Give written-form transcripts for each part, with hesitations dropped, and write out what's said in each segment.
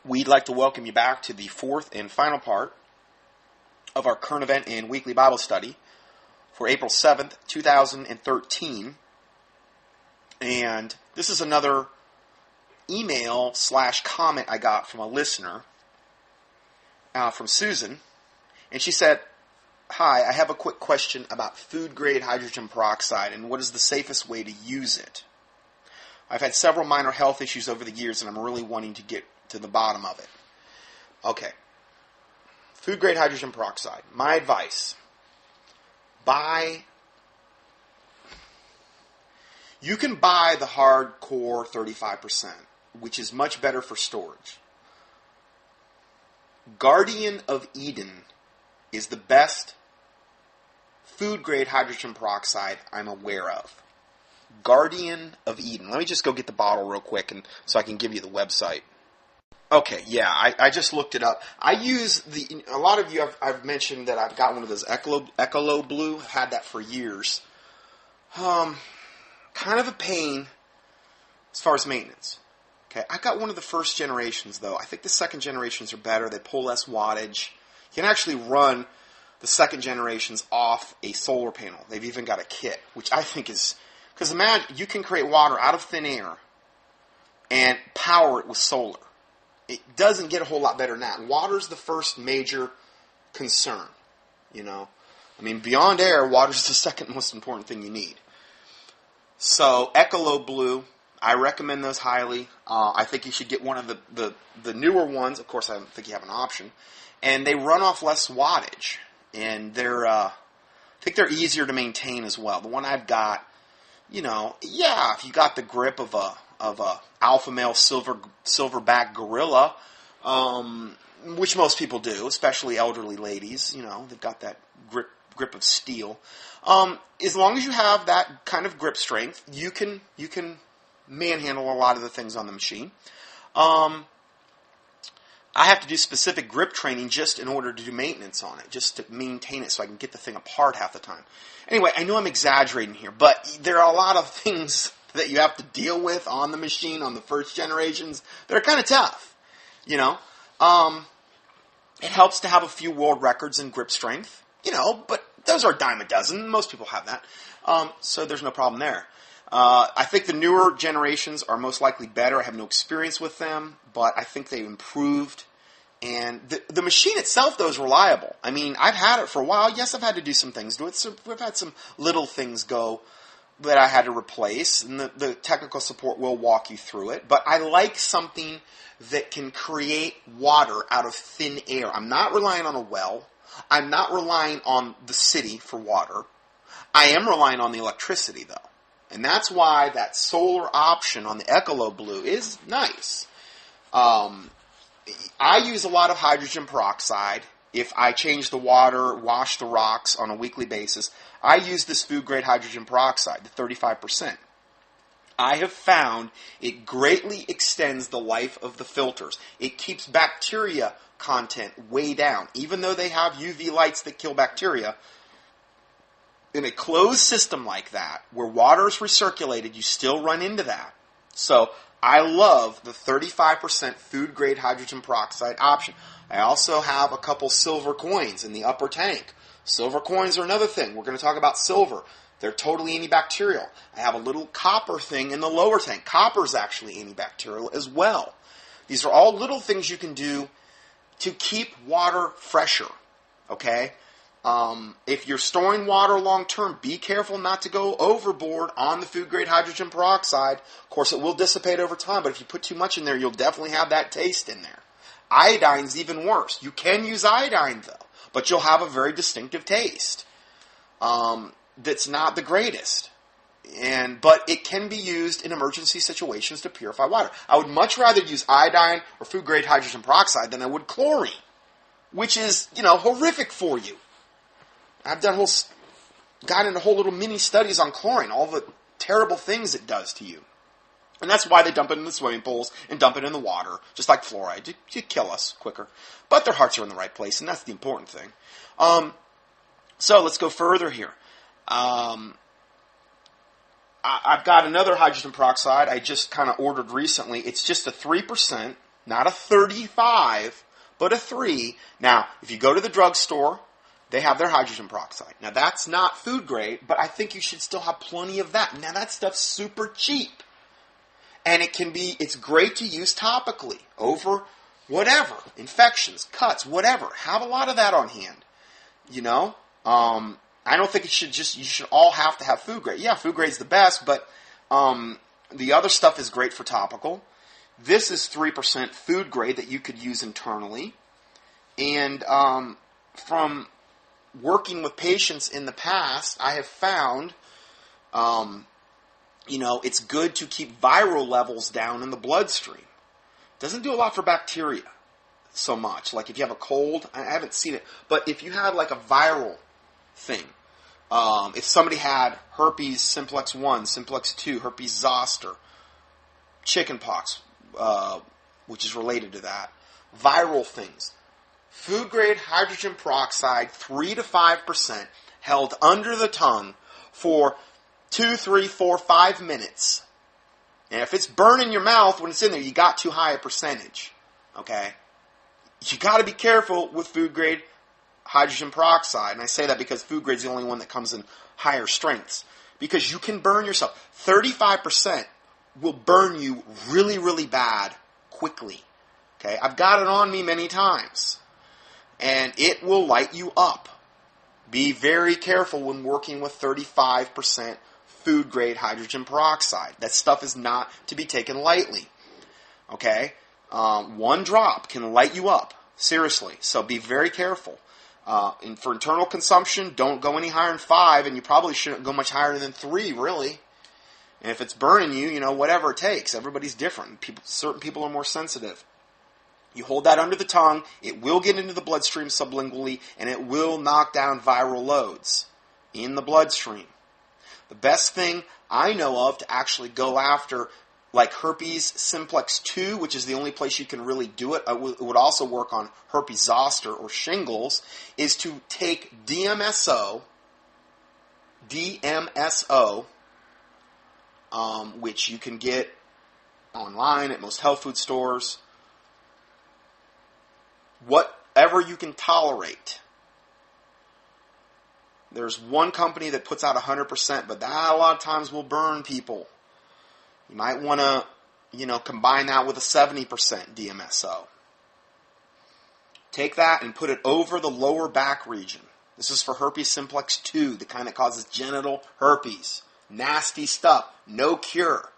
We'd like to welcome you back to the fourth and final part of our current event and weekly Bible study for April 7th, 2013. And this is another email/comment I got from a listener, from Susan. And she said, "Hi, I have a quick question about food-grade hydrogen peroxide and what is the safest way to use it. I've had several minor health issues over the years and I'm really wanting to get to the bottom of it." Okay. Food-grade hydrogen peroxide. My advice. You can buy the hardcore 35%, which is much better for storage. Guardian of Eden is the best food-grade hydrogen peroxide I'm aware of. Guardian of Eden. Let me just go get the bottle real quick so I can give you the website. Okay, yeah, I just looked it up. I use a lot of you, I've mentioned that I've got one of those Ecolo Blue. I've had that for years. Kind of a pain as far as maintenance. Okay, I got one of the first generations, though. I think the second generations are better. They pull less wattage. You can actually run the second generations off a solar panel. They've even got a kit, which I think is... Because imagine, you can create water out of thin air and power it with solar. It doesn't get a whole lot better than that. Water's the first major concern, you know. I mean, beyond air, water's the second most important thing you need. So, Ecolo Blue, I recommend those highly. I think you should get one of the newer ones. Of course, I don't think you have an option. And they run off less wattage. And they're, I think they're easier to maintain as well. The one I've got, you know, yeah, if you got the grip of a alpha male silverback gorilla, which most people do, especially elderly ladies, you know, they've got that grip of steel. As long as you have that kind of grip strength, you can manhandle a lot of the things on the machine. I have to do specific grip training just in order to do maintenance on it, just to maintain it so I can get the thing apart half the time. Anyway, I know I'm exaggerating here, but there are a lot of things that you have to deal with on the machine, on the first generations, that are kind of tough, you know. It helps to have a few world records in grip strength, you know, but those are a dime a dozen. Most people have that, so there's no problem there. I think the newer generations are most likely better. I have no experience with them, but I think they've improved. And the machine itself, though, is reliable. I mean, I've had it for a while. Yes, I've had to do some things to it. So we've had some little things go that I had to replace, and the technical support will walk you through it. But I like something that can create water out of thin air. I'm not relying on a well. I'm not relying on the city for water. I am relying on the electricity, though. And that's why that solar option on the Ecolo Blue is nice. I use a lot of hydrogen peroxide. If I change the water, wash the rocks on a weekly basis, I use this food-grade hydrogen peroxide, the 35%. I have found it greatly extends the life of the filters. It keeps bacteria content way down. Even though they have UV lights that kill bacteria, in a closed system like that, where water is recirculated, you still run into that. So I love the 35% food-grade hydrogen peroxide option. I also have a couple silver coins in the upper tank. Silver coins are another thing. We're going to talk about silver. They're totally antibacterial. I have a little copper thing in the lower tank. Copper is actually antibacterial as well. These are all little things you can do to keep water fresher, okay? If you're storing water long term, be careful not to go overboard on the food-grade hydrogen peroxide. Of course, it will dissipate over time, but if you put too much in there, you'll definitely have that taste in there. Iodine's even worse. You can use iodine, though, but you'll have a very distinctive taste that's not the greatest. But it can be used in emergency situations to purify water. I would much rather use iodine or food-grade hydrogen peroxide than I would chlorine, which is, you know, horrific for you. I've gotten into whole little mini studies on chlorine, all the terrible things it does to you. And that's why they dump it in the swimming pools and dump it in the water, just like fluoride, to kill us quicker. But their hearts are in the right place, and that's the important thing. So let's go further here. I've got another hydrogen peroxide I just kind of ordered recently. It's just a 3%. Not a 35, but a 3. Now, if you go to the drugstore, they have their hydrogen peroxide. Now, that's not food grade, but I think you should still have plenty of that. Now, that stuff's super cheap. And it's great to use topically over whatever, infections, cuts, whatever. Have a lot of that on hand. You know? I don't think you should all have to have food grade. Yeah, food grade's the best, but the other stuff is great for topical. This is 3% food grade that you could use internally. And from working with patients in the past, I have found, it's good to keep viral levels down in the bloodstream. Doesn't do a lot for bacteria so much. Like if you have a cold, I haven't seen it, but if you had like a viral thing, if somebody had herpes simplex 1, simplex 2, herpes zoster, chickenpox, which is related to that, viral things, food grade hydrogen peroxide, 3 to 5%, held under the tongue for 2, 3, 4, 5 minutes. And if it's burning your mouth when it's in there, you got too high a percentage. Okay? You got to be careful with food grade hydrogen peroxide. And I say that because food grade is the only one that comes in higher strengths. Because you can burn yourself. 35% will burn you really, really bad quickly. Okay? I've got it on me many times. And it will light you up. Be very careful when working with 35% food grade hydrogen peroxide. That stuff is not to be taken lightly. Okay? 1 drop can light you up. Seriously. So be very careful. And for internal consumption, don't go any higher than 5, and you probably shouldn't go much higher than 3, really. And if it's burning you, whatever it takes. Everybody's different. Certain people are more sensitive. You hold that under the tongue, it will get into the bloodstream sublingually, and it will knock down viral loads in the bloodstream. The best thing I know of to actually go after, like herpes simplex 2, which is the only place you can really do it, it would also work on herpes zoster or shingles, is to take DMSO, which you can get online at most health food stores, whatever you can tolerate. There's one company that puts out 100%, but that a lot of times will burn people. You might want to, combine that with a 70% DMSO. Take that and put it over the lower back region. This is for herpes simplex 2, the kind that causes genital herpes. Nasty stuff. No cure.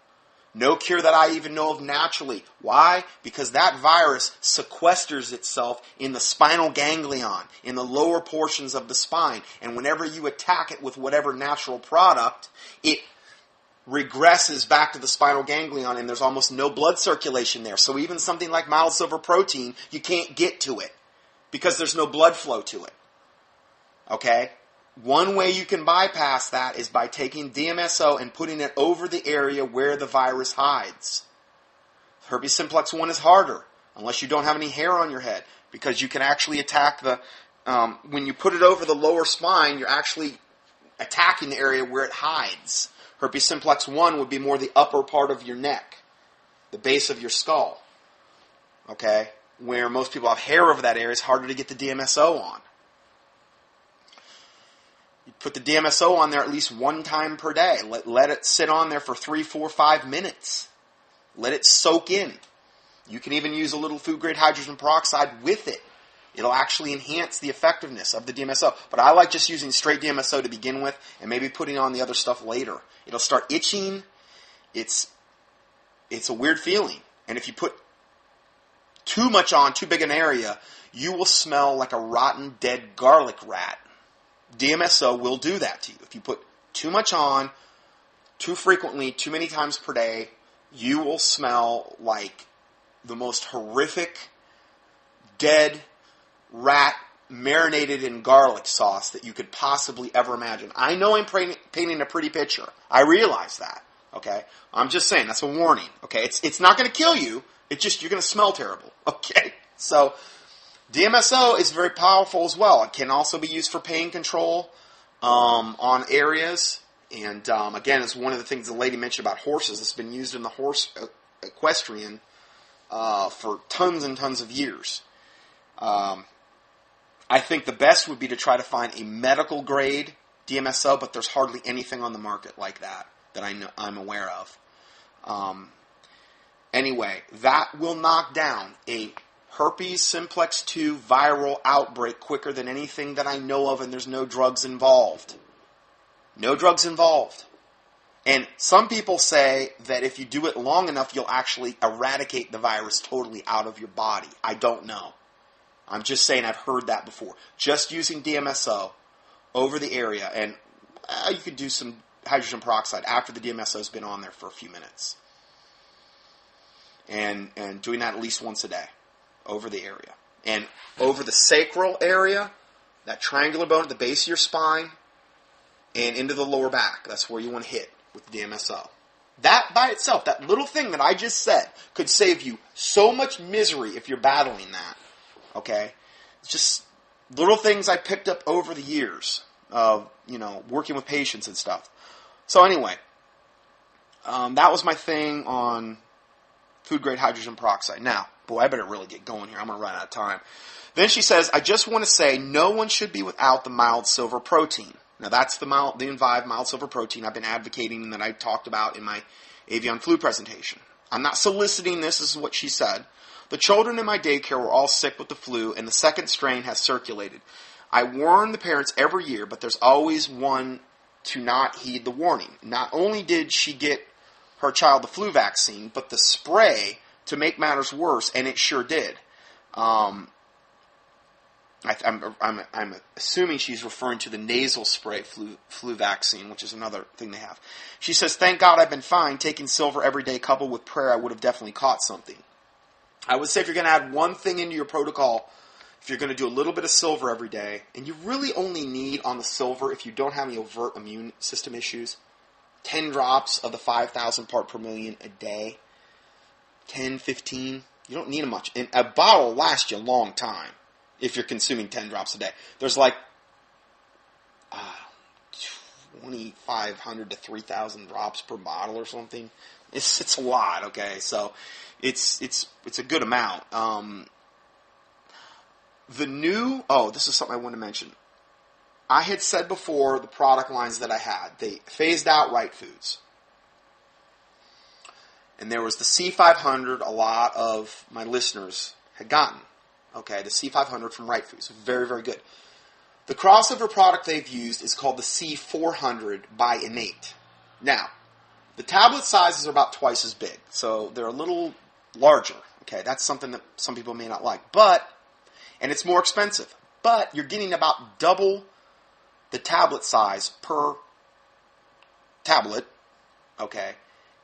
No cure that I even know of naturally. Why? Because that virus sequesters itself in the spinal ganglion, in the lower portions of the spine. And whenever you attack it with whatever natural product, it regresses back to the spinal ganglion, and there's almost no blood circulation there. So even something like mild silver protein, you can't get to it because there's no blood flow to it. Okay? One way you can bypass that is by taking DMSO and putting it over the area where the virus hides. Herpes simplex 1 is harder, unless you don't have any hair on your head, because you can actually attack when you put it over the lower spine, you're actually attacking the area where it hides. Herpes simplex 1 would be more the upper part of your neck, the base of your skull. Okay? Where most people have hair over that area, it's harder to get the DMSO on. You put the DMSO on there at least 1 time per day. Let it sit on there for 3, 4, 5 minutes. Let it soak in. You can even use a little food-grade hydrogen peroxide with it. It'll actually enhance the effectiveness of the DMSO. But I like just using straight DMSO to begin with and maybe putting on the other stuff later. It'll start itching. It's a weird feeling. And if you put too much on, too big an area, you will smell like a rotten, dead garlic rat. DMSO will do that to you. If you put too much on, too frequently, too many times per day, you will smell like the most horrific, dead rat marinated in garlic sauce that you could possibly ever imagine. I know I'm painting a pretty picture. I realize that. Okay? I'm just saying, that's a warning. Okay? It's not going to kill you. It's just, you're going to smell terrible. Okay? So, DMSO is very powerful as well. It can also be used for pain control on areas. And again, it's one of the things the lady mentioned about horses. It's been used in the horse equestrian for tons and tons of years. I think the best would be to try to find a medical grade DMSO, but there's hardly anything on the market like that I'm aware of. Anyway, that will knock down a herpes simplex 2 viral outbreak quicker than anything that I know of, and there's no drugs involved. No drugs involved. And some people say that if you do it long enough, you'll actually eradicate the virus totally out of your body. I don't know. I'm just saying I've heard that before. Just using DMSO over the area, and you could do some hydrogen peroxide after the DMSO's been on there for a few minutes. And doing that at least once a day over the area. And over the sacral area, that triangular bone at the base of your spine, and into the lower back. That's where you want to hit with DMSO. That by itself, that little thing that I just said, could save you so much misery if you're battling that. Okay? It's just little things I picked up over the years of, working with patients and stuff. So anyway, that was my thing on food-grade hydrogen peroxide. Now, boy, I better really get going here. I'm going to run out of time. Then she says, I just want to say no one should be without the mild silver protein. Now, that's the Envive mild silver protein I've been advocating that I talked about in my avian flu presentation. I'm not soliciting this. This is what she said. The children in my daycare were all sick with the flu, and the second strain has circulated. I warn the parents every year, but there's always one to not heed the warning. Not only did she get her child the flu vaccine, but the spray to make matters worse, and it sure did. I'm assuming she's referring to the nasal spray flu vaccine, which is another thing they have. She says, thank God I've been fine. Taking silver every day coupled with prayer, I would have definitely caught something. I would say if you're going to add one thing into your protocol, if you're going to do a little bit of silver every day, and you really only need on the silver, if you don't have any overt immune system issues, 10 drops of the 5,000 part per million a day. 10, 15. You don't need much. And a bottle will last you a long time if you're consuming 10 drops a day. There's like 2,500 to 3,000 drops per bottle or something. It's a lot, okay? So it's a good amount. This is something I want to mention. I had said before the product lines that I had, they phased out Right Foods. And there was the C500 a lot of my listeners had gotten. Okay, the C500 from Right Foods. Very, very good. The crossover product they've used is called the C400 by Innate. Now, the tablet sizes are about twice as big, so they're a little larger. Okay, that's something that some people may not like. And it's more expensive. But you're getting about double the tablet size per tablet, okay?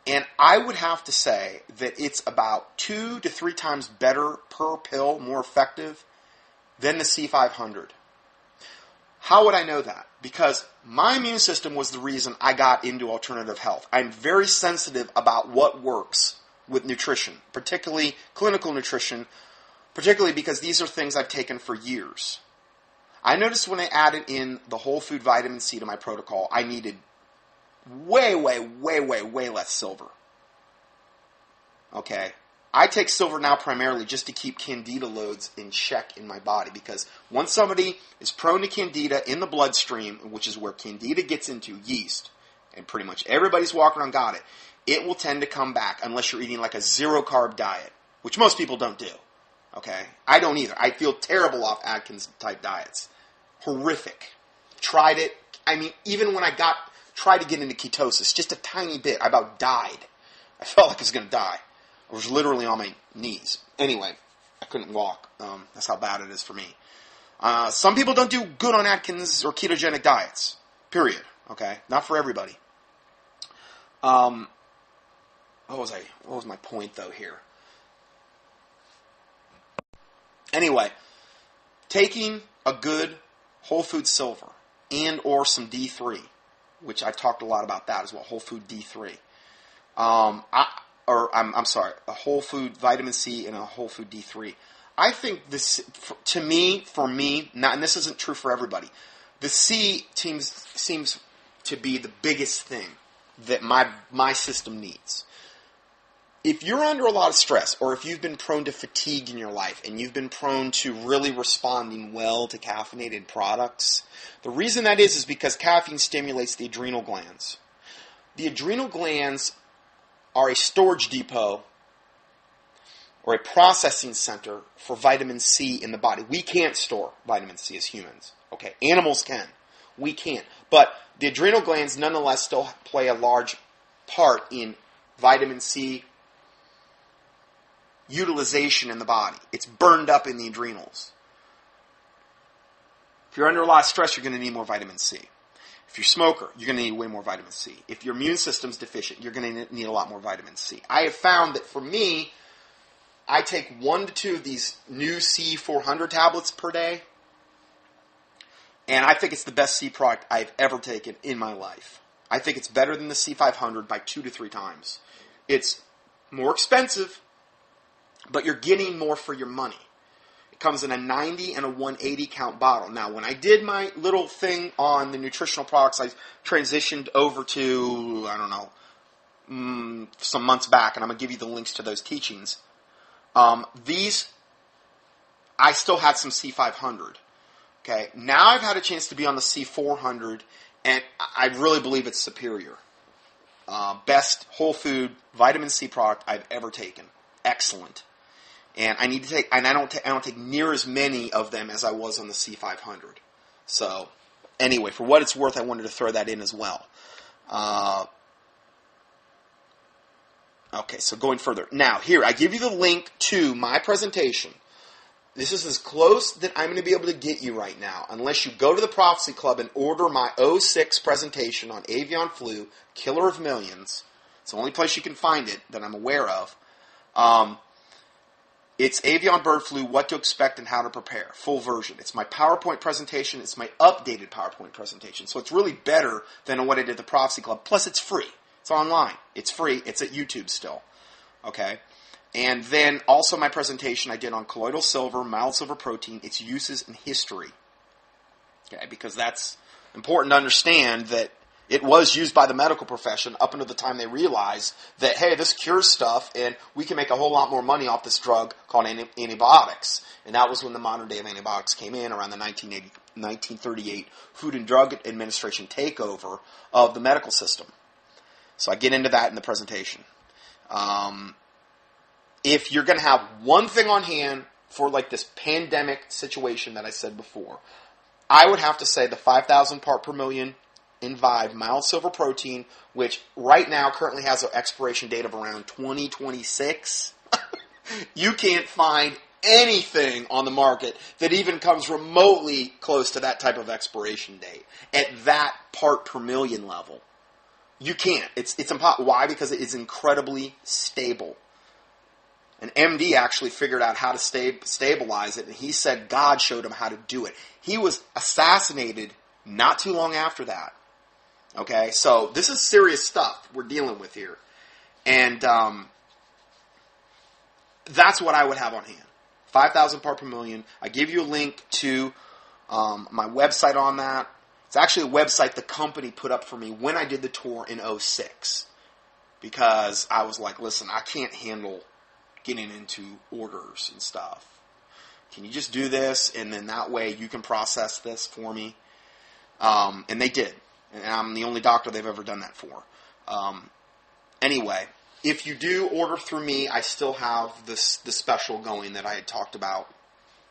And I would have to say that it's about 2 to 3 times better per pill, more effective, than the C500. How would I know that? Because my immune system was the reason I got into alternative health. I'm very sensitive about what works with nutrition, particularly clinical nutrition, particularly because these are things I've taken for years. I noticed when I added in the whole food vitamin C to my protocol, I needed way less silver. Okay? I take silver now primarily just to keep candida loads in check in my body, because once somebody is prone to candida in the bloodstream, which is where candida gets into yeast, and pretty much everybody's walking around got it, it will tend to come back unless you're eating like a zero-carb diet, which most people don't do. Okay? I don't either. I feel terrible off Atkins-type diets. Horrific. Tried it. I mean, even when I tried to get into ketosis, just a tiny bit, I about died. I felt like I was going to die. I was literally on my knees. Anyway, I couldn't walk. That's how bad it is for me. Some people don't do good on Atkins or ketogenic diets. Period. Okay? Not for everybody. What was my point, though, here? Anyway, taking a good whole food silver and or some D3, which I've talked a lot about that as well, whole food D3. A whole food vitamin C and a whole food D3. I think this, for me, and this isn't true for everybody, the C seems to be the biggest thing that my system needs. if you're under a lot of stress, or if you've been prone to fatigue in your life, and you've been prone to really responding well to caffeinated products, the reason that is because caffeine stimulates the adrenal glands. The adrenal glands are a storage depot or a processing center for vitamin C in the body. We can't store vitamin C as humans. Okay, animals can. We can't. But the adrenal glands nonetheless still play a large part in vitamin C utilization in the body. It's burned up in the adrenals. If you're under a lot of stress, you're going to need more vitamin C. If you're a smoker, you're going to need way more vitamin C. If your immune system's deficient, you're going to need a lot more vitamin C. I have found that for me, I take 1 to 2 of these new C400 tablets per day, and I think it's the best C product I've ever taken in my life. I think it's better than the C500 by 2 to 3 times. It's more expensive, but you're getting more for your money. It comes in a 90 and a 180 count bottle. Now, when I did my little thing on the nutritional products, I transitioned over to, I don't know, some months back, and I'm going to give you the links to those teachings. These, I still had some C500. Okay, now I've had a chance to be on the C400, and I really believe it's superior. Best whole food vitamin C product I've ever taken. Excellent. And I need to take, and I don't take near as many of them as I was on the C500. So, anyway, for what it's worth, I wanted to throw that in as well. Okay, so going further. Now, here, I give you the link to my presentation. This is as close that I'm going to be able to get you right now, unless you go to the Prophecy Club and order my 06 presentation on avian flu, Killer of Millions. It's the only place you can find it that I'm aware of. It's avian bird flu, what to expect and how to prepare. Full version. It's my PowerPoint presentation. It's my updated PowerPoint presentation. So it's really better than what I did at the Prophecy Club. Plus, it's free. It's online. It's free. It's at YouTube still. Okay? And then also my presentation I did on colloidal silver, mild silver protein, its uses and history. Okay? Because that's important to understand that it was used by the medical profession up until the time they realized that, hey, this cures stuff and we can make a whole lot more money off this drug called antibiotics. And that was when the modern day of antibiotics came in around the 1938 Food and Drug Administration takeover of the medical system. So I get into that in the presentation. If you're going to have one thing on hand for like this pandemic situation that I said before, I would have to say the 5,000 part per million in Vive mild silver protein, which right now currently has an expiration date of around 2026. You can't find anything on the market that even comes remotely close to that type of expiration date at that part per million level. You can't. It's impossible. Why? Because it is incredibly stable. An MD actually figured out how to stabilize it, and he said God showed him how to do it. He was assassinated not too long after that. Okay, so this is serious stuff we're dealing with here. And that's what I would have on hand. 5,000 part per million. I give you a link to my website on that. It's actually a website the company put up for me when I did the tour in 06. Because I was like, listen, I can't handle getting into orders and stuff. Can you just do this, and then that way you can process this for me? And they did. And I'm the only doctor they've ever done that for. Anyway, if you do order through me, I still have the special going that I had talked about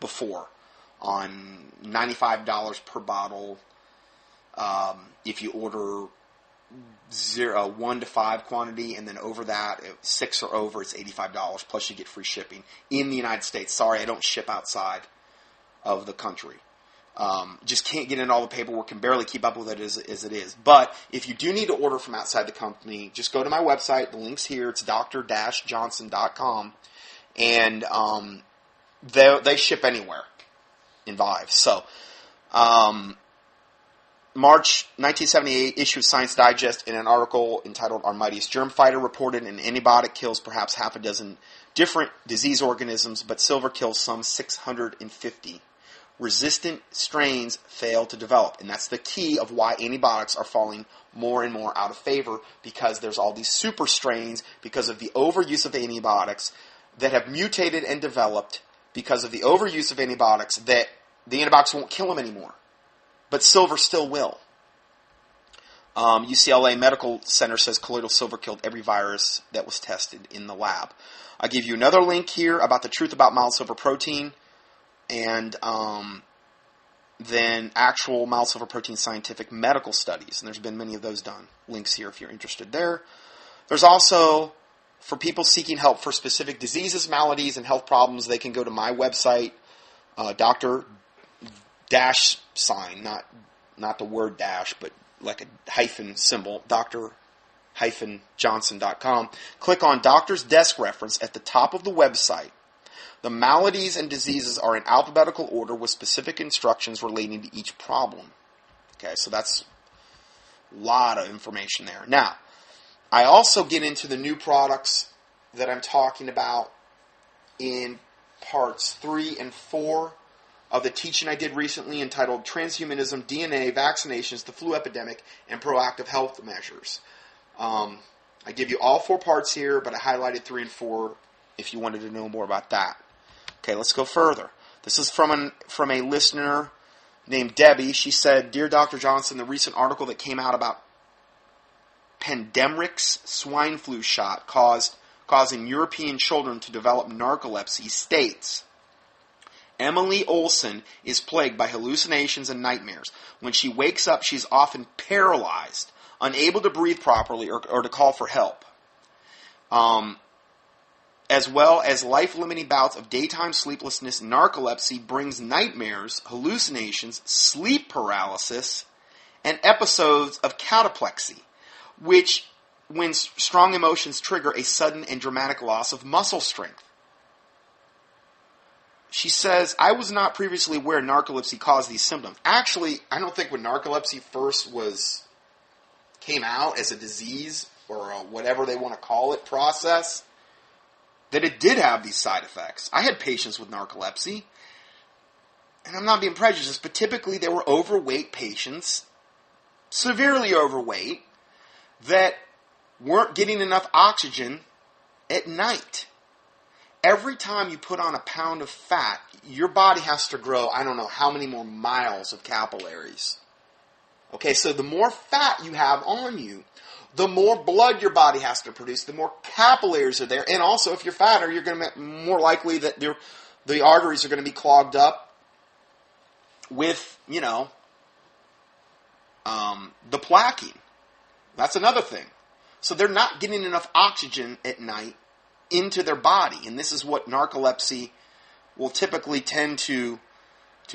before on $95 per bottle. If you order 1 to 5 quantity, and then over that, 6 or over, it's $85. Plus you get free shipping in the United States. Sorry, I don't ship outside of the country. Just can't get in all the paperwork, can barely keep up with it as it is. But if you do need to order from outside the company, just go to my website. The link's here. It's dr-johnson.com. And they ship anywhere in Vive. So, March 1978, issue of Science Digest, in an article entitled Our Mightiest Germ Fighter, reported an antibiotic kills perhaps half a dozen different disease organisms, but silver kills some 650. resistant strains fail to develop. And that's the key of why antibiotics are falling more and more out of favor, because there's all these super strains because of the overuse of antibiotics that have mutated and developed because of the overuse of antibiotics, that the antibiotics won't kill them anymore. But silver still will. UCLA Medical Center says colloidal silver killed every virus that was tested in the lab. I'll give you another link here about the truth about mild silver protein, and then actual mild silver protein scientific medical studies. And there's been many of those done. Links here if you're interested there. There's also, for people seeking help for specific diseases, maladies, and health problems, they can go to my website, Dr. Dash sign, not the word dash, but like a hyphen symbol, dr-johnson.com. Click on Doctor's Desk Reference at the top of the website. The maladies and diseases are in alphabetical order with specific instructions relating to each problem. Okay, so that's a lot of information there. Now, I also get into the new products that I'm talking about in parts 3 and 4 of the teaching I did recently entitled Transhumanism, DNA, Vaccinations, the Flu Epidemic, and Proactive Health Measures. I give you all 4 parts here, but I highlighted 3 and 4 if you wanted to know more about that. Okay, let's go further. This is from a listener named Debbie. She said, "Dear Dr. Johnson, the recent article that came out about Pandemrix swine flu shot causing European children to develop narcolepsy states, Emily Olson is plagued by hallucinations and nightmares. When she wakes up, she's often paralyzed, unable to breathe properly or to call for help. As well as life-limiting bouts of daytime sleeplessness. Narcolepsy brings nightmares, hallucinations, sleep paralysis, and episodes of cataplexy, which, when strong emotions trigger, a sudden and dramatic loss of muscle strength." She says, "I was not previously aware narcolepsy caused these symptoms." Actually, I don't think when narcolepsy first came out as a disease, or whatever they want to call it, process, that it did have these side effects. I had patients with narcolepsy, and I'm not being prejudiced, but typically they were overweight patients, severely overweight, that weren't getting enough oxygen at night. Every time you put on a pound of fat, your body has to grow, I don't know how many more miles of capillaries. Okay, so the more fat you have on you, the more blood your body has to produce, the more capillaries are there. And also, if you're fatter, you're going to be more likely that the arteries are going to be clogged up with, the plaquing. That's another thing. So they're not getting enough oxygen at night into their body. And this is what narcolepsy will typically tend to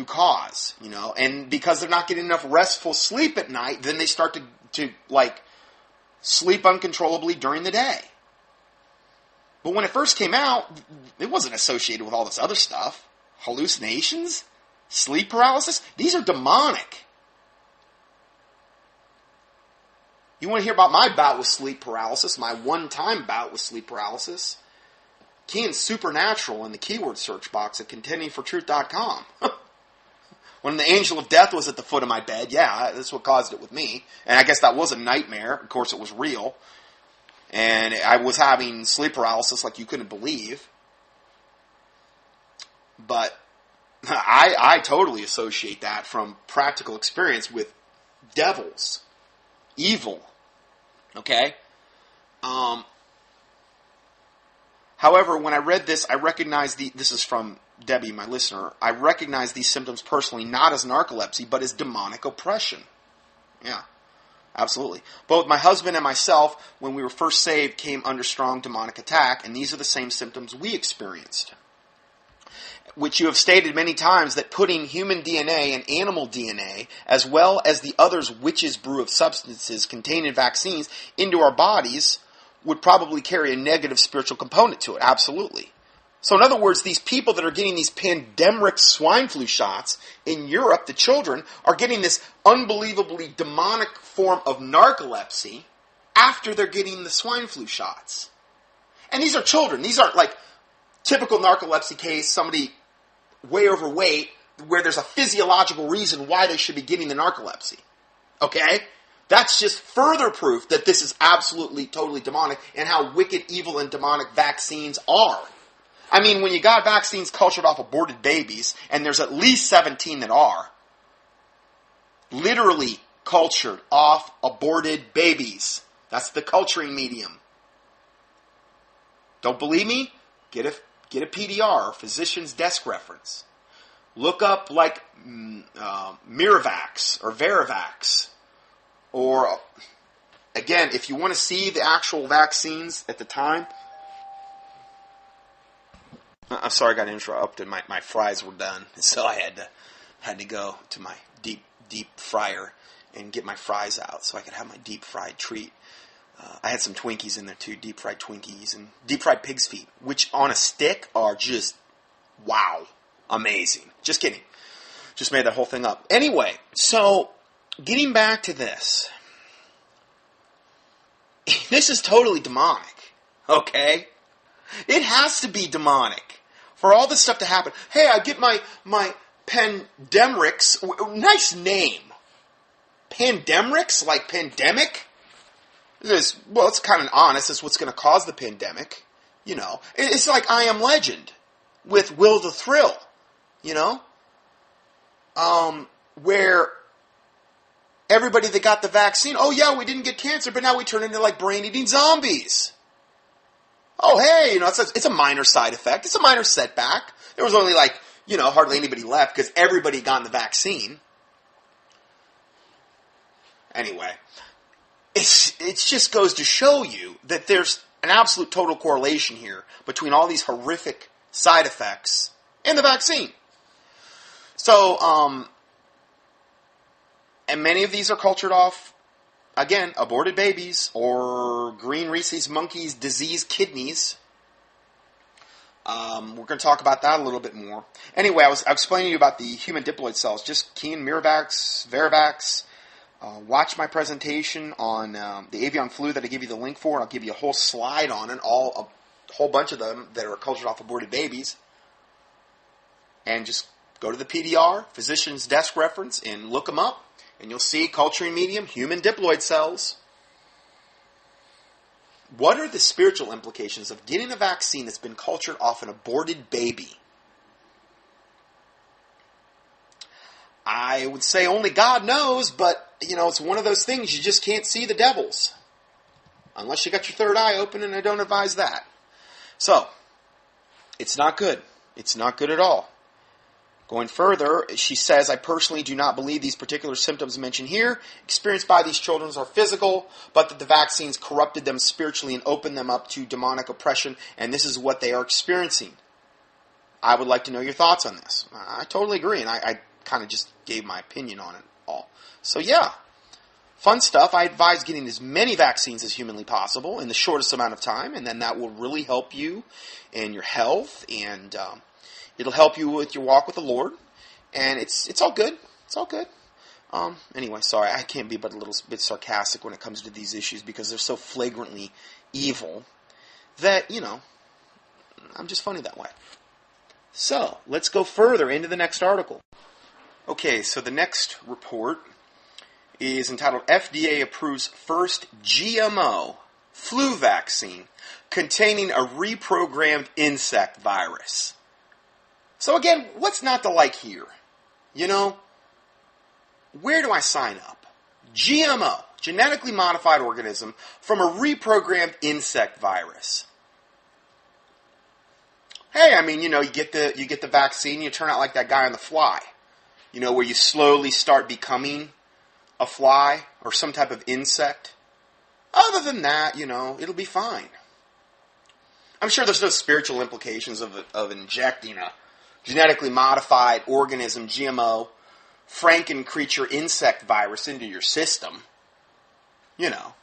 cause, And because they're not getting enough restful sleep at night, then they start to sleep uncontrollably during the day. But when it first came out, it wasn't associated with all this other stuff. Hallucinations, sleep paralysis, these are demonic. You want to hear about my bout with sleep paralysis, my one-time bout with sleep paralysis? Key in supernatural in the keyword search box at contendingfortruth.com. When the angel of death was at the foot of my bed, yeah, that's what caused it with me. And I guess that was a nightmare. Of course, it was real. And I was having sleep paralysis like you couldn't believe. But I totally associate that from practical experience with devils, evil. Okay? However, when I read this, I recognized this is from Debbie, my listener. I recognize these symptoms personally not as narcolepsy, but as demonic oppression. Yeah, absolutely. Both my husband and myself, when we were first saved, came under strong demonic attack, and these are the same symptoms we experienced. Which you have stated many times, that putting human DNA and animal DNA, as well as the others witch's brew of substances contained in vaccines, into our bodies would probably carry a negative spiritual component to it. Absolutely. So in other words, these people that are getting these Pandemrix swine flu shots in Europe, the children, are getting this unbelievably demonic form of narcolepsy after they're getting the swine flu shots. And these are children. These aren't like typical narcolepsy case, somebody way overweight where there's a physiological reason why they should be getting the narcolepsy. Okay? That's just further proof that this is absolutely, totally demonic and how wicked, evil, and demonic vaccines are. I mean, when you got vaccines cultured off aborted babies, and there's at least 17 that are, literally cultured off aborted babies. That's the culturing medium. Don't believe me? Get a PDR, physician's desk reference. Look up like Miravax or Verivax. Or, again, if you want to see the actual vaccines at the time. I'm sorry I got interrupted. My fries were done. So I had to go to my deep fryer and get my fries out so I could have my deep fried treat. I had some Twinkies in there too, deep fried Twinkies and deep fried pig's feet, which on a stick are just, wow, amazing. Just kidding. Just made that whole thing up. Anyway, so getting back to this. This is totally demonic, okay? It has to be demonic for all this stuff to happen. Hey, I get my Pandemrix, nice name. Pandemrix, like pandemic? Well, it's kind of honest. It's what's going to cause the pandemic. You know, it's like I Am Legend with Will the Thrill. You know, where everybody that got the vaccine, oh yeah, we didn't get cancer, but now we turn into like brain-eating zombies. Oh hey, you know, it's a minor side effect. It's a minor setback. There was only like, you know, hardly anybody left because everybody got the vaccine. Anyway. It just goes to show you that there's an absolute total correlation here between all these horrific side effects and the vaccine. So, and many of these are cultured off, again, aborted babies or green rhesus monkeys' diseased kidneys. We're going to talk about that a little bit more. Anyway, I was explaining to you about the human diploid cells. Just key in Miravax, Verivax. Watch my presentation on the avian flu that I give you the link for, and I'll give you a whole slide on it, a whole bunch of them that are cultured off aborted babies. And just go to the PDR, physician's desk reference, and look them up, and you'll see culturing medium, human diploid cells. What are the spiritual implications of getting a vaccine that's been cultured off an aborted baby? I would say only God knows, but, you know, it's one of those things you just can't see the devils. Unless you got your third eye open, and I don't advise that. So, it's not good. It's not good at all. Going further, she says, I personally do not believe these particular symptoms mentioned here, experienced by these children, are physical, but that the vaccines corrupted them spiritually and opened them up to demonic oppression, and this is what they are experiencing. I would like to know your thoughts on this. I totally agree, and I kind of just gave my opinion on it all. So yeah, fun stuff. I advise getting as many vaccines as humanly possible in the shortest amount of time, and then that will really help you in your health, and it'll help you with your walk with the Lord, and it's all good. It's all good. Anyway, sorry, I can't be but a little bit sarcastic when it comes to these issues because they're so flagrantly evil that, you know, I'm just funny that way. So, let's go further into the next article. Okay, so the next report is entitled FDA approves first GMO flu vaccine containing a reprogrammed insect virus. So again, what's not to like here? You know, where do I sign up? GMO, genetically modified organism from a reprogrammed insect virus. Hey, I mean, you know, you get the vaccine, you turn out like that guy on The Fly. You know, where you slowly start becoming a fly or some type of insect. Other than that, you know, it'll be fine. I'm sure there's no spiritual implications of injecting a genetically modified organism, GMO, Franken creature insect virus into your system. You know.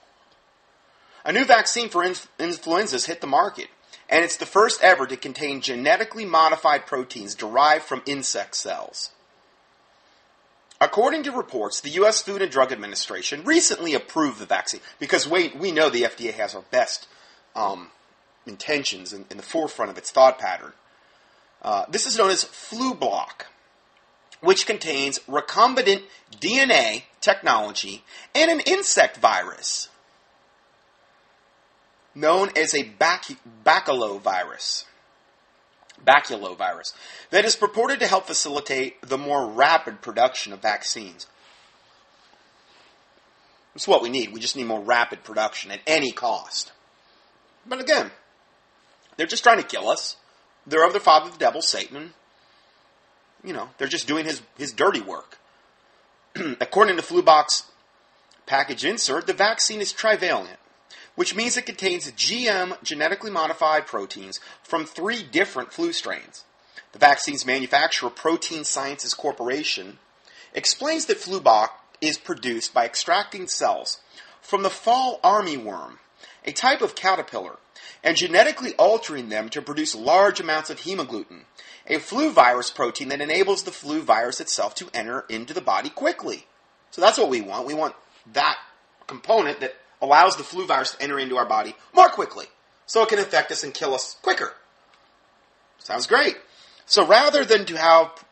A new vaccine for influenzas hit the market, and it's the first ever to contain genetically modified proteins derived from insect cells. According to reports, the U.S. Food and Drug Administration recently approved the vaccine because we know the FDA has our best intentions in the forefront of its thought pattern. This is known as Flublok. which contains recombinant DNA technology and an insect virus known as a baculovirus that is purported to help facilitate the more rapid production of vaccines. That's what we need. We just need more rapid production at any cost. But again, they're just trying to kill us. They're of the father of the devil, Satan. They're just doing his dirty work. According to Flubox package insert, the vaccine is trivalent, which means it contains GM genetically modified proteins from 3 different flu strains. The vaccine's manufacturer, Protein Sciences Corporation, explains that Flubox is produced by extracting cells from the fall armyworm, a type of caterpillar, and genetically altering them to produce large amounts of hemagglutinin, a flu virus protein that enables the flu virus itself to enter into the body quickly. So that's what we want. We want that component that allows the flu virus to enter into our body more quickly, so it can infect us and kill us quicker. Sounds great. So rather than to have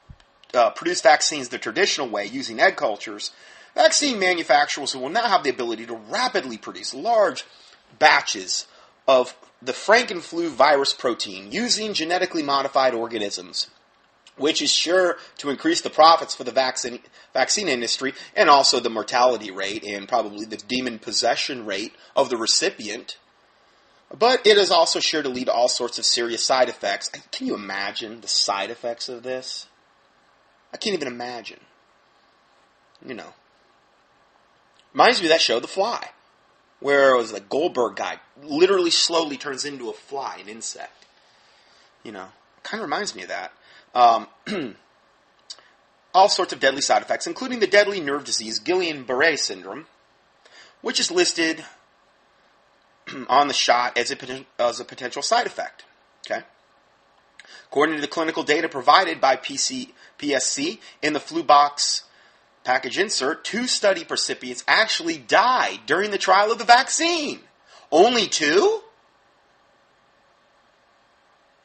produce vaccines the traditional way, using egg cultures, vaccine manufacturers will now have the ability to rapidly produce large batches of the Frankenflu virus protein using genetically modified organisms, which is sure to increase the profits for the vaccine industry and also the mortality rate and probably the demon possession rate of the recipient. But it is also sure to lead to all sorts of serious side effects. Can you imagine the side effects of this? I can't even imagine. Reminds me of that show, The Fly, where it was the Goldberg guy literally slowly turns into a fly, an insect. Kind of reminds me of that. All sorts of deadly side effects, including the deadly nerve disease Guillain-Barré syndrome, which is listed on the shot as a potential side effect. Okay. According to the clinical data provided by PSC in the Flubox package insert, 2 study recipients actually died during the trial of the vaccine. Only 2?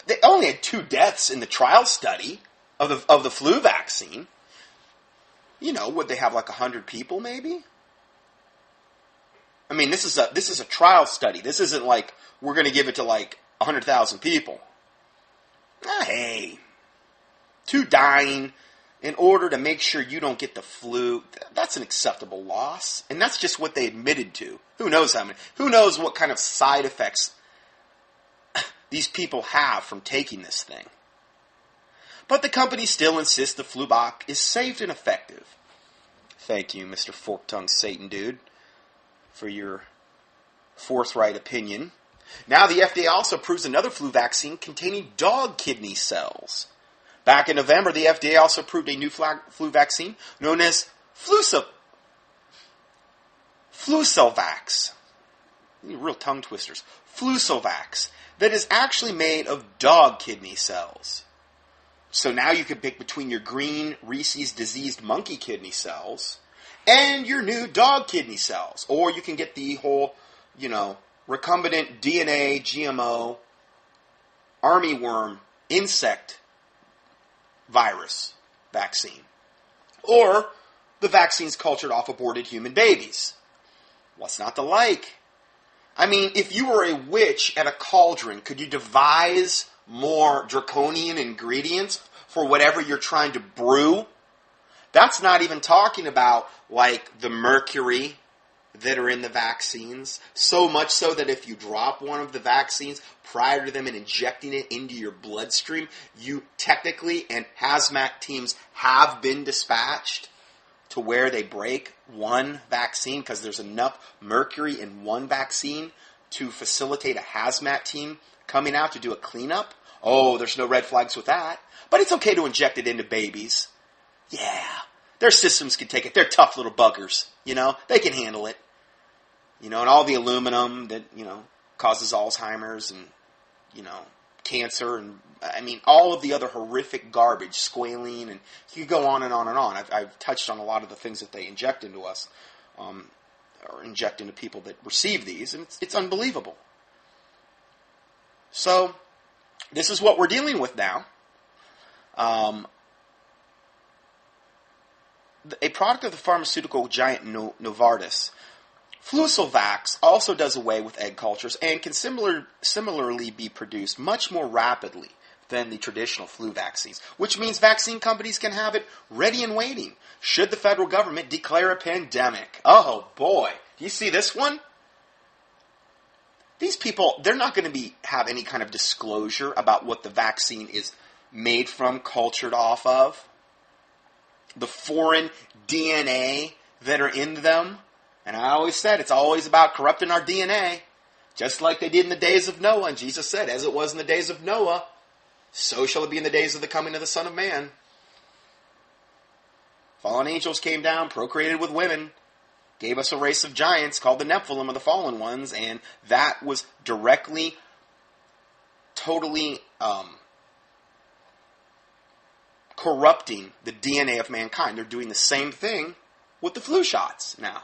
They only had 2 deaths in the trial study of the flu vaccine. Would they have like 100 people maybe? I mean, this is a trial study. This isn't like we're going to give it to like 100,000 people. Hey, 2 dying in order to make sure you don't get the flu, that's an acceptable loss. And that's just what they admitted to. Who knows how many? Who knows what kind of side effects these people have from taking this thing. But the company still insists the Flubox is safe and effective. Thank you, Mr. Fork-Tongued Satan Dude, for your forthright opinion. Now the FDA also approves another flu vaccine containing dog kidney cells. Back in November, the FDA also approved a new flu vaccine known as Flucelvax. Real tongue twisters. Flucelvax, that is actually made of dog kidney cells. So now you can pick between your green Reese's diseased monkey kidney cells and your new dog kidney cells. Or you can get the whole, recombinant DNA, GMO, armyworm, insect virus vaccine. Or the vaccines cultured off aborted human babies. What's not to like? I mean, if you were a witch at a cauldron, could you devise more draconian ingredients for whatever you're trying to brew? That's not even talking about, like, the mercury that are in the vaccines. So much so that if you drop one of the vaccines prior to them and injecting it into your bloodstream, you technically, and hazmat teams have been dispatched to where they break one vaccine because there's enough mercury in one vaccine to facilitate a hazmat team coming out to do a cleanup. Oh, there's no red flags with that. But it's okay to inject it into babies. Yeah, their systems can take it. They're tough little buggers, They can handle it. And all the aluminum that, causes Alzheimer's and, cancer and, all of the other horrific garbage, squalene, and you go on and on and on. I've touched on a lot of the things that they inject into us, or inject into people that receive these, and it's unbelievable. So, this is what we're dealing with now. a product of the pharmaceutical giant Novartis, Flucelvax also does away with egg cultures and can similarly be produced much more rapidly than the traditional flu vaccines, which means vaccine companies can have it ready and waiting should the federal government declare a pandemic. Oh boy, do you see this one? These people, they're not going to have any kind of disclosure about what the vaccine is made from, cultured off of. The foreign DNA that are in them. And I always said, it's always about corrupting our DNA. Just like they did in the days of Noah. And Jesus said, as it was in the days of Noah, so shall it be in the days of the coming of the Son of Man. Fallen angels came down, procreated with women, gave us a race of giants called the Nephilim, or the fallen ones, and that was directly, totally corrupting the DNA of mankind. They're doing the same thing with the flu shots now,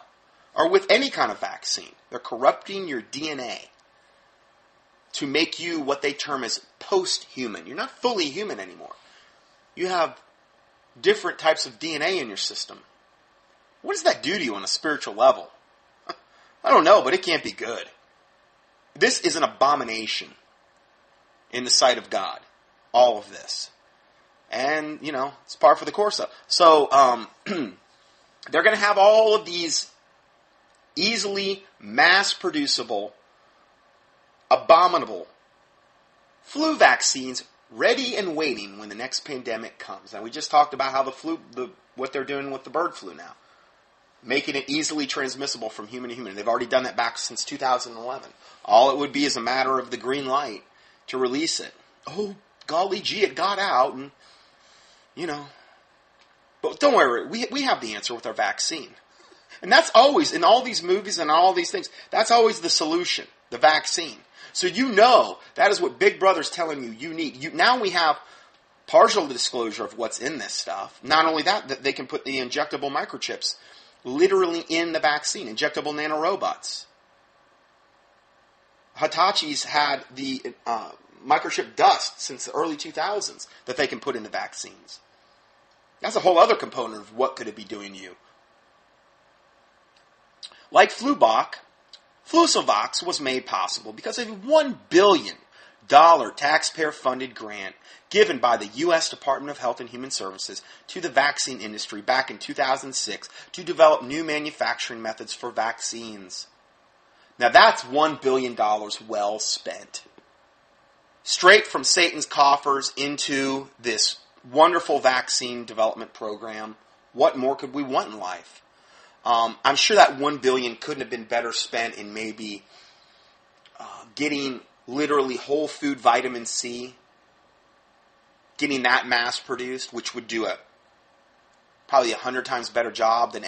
or with any kind of vaccine. They're corrupting your DNA to make you what they term as post-human. You're not fully human anymore. You have different types of DNA in your system. What does that do to you on a spiritual level? I don't know, but it can't be good. This is an abomination in the sight of God. All of this. And, it's par for the course of. So, they're going to have all of these easily mass-producible, abominable flu vaccines ready and waiting when the next pandemic comes. Now, we just talked about how what they're doing with the bird flu now. Making it easily transmissible from human to human. They've already done that back since 2011. All it would be is a matter of the green light to release it. Oh, golly gee, it got out, and, But don't worry, we have the answer with our vaccine. And that's always, in all these movies and all these things, that's always the solution, the vaccine. So that is what Big Brother's telling you need. Now we have partial disclosure of what's in this stuff. Not only that they can put the injectable microchips literally in the vaccine, injectable nanorobots. Hitachi's had the microchip dust since the early 2000s that they can put in the vaccines. That's a whole other component of what could it be doing to you. Like Flucelvax was made possible because of a $1 billion taxpayer-funded grant given by the U.S. Department of Health and Human Services to the vaccine industry back in 2006 to develop new manufacturing methods for vaccines. Now that's $1 billion well spent. Straight from Satan's coffers into this wonderful vaccine development program. What more could we want in life? I'm sure that $1 billion couldn't have been better spent in maybe getting literally whole food vitamin C, getting that mass produced, which would do probably 100 times better job than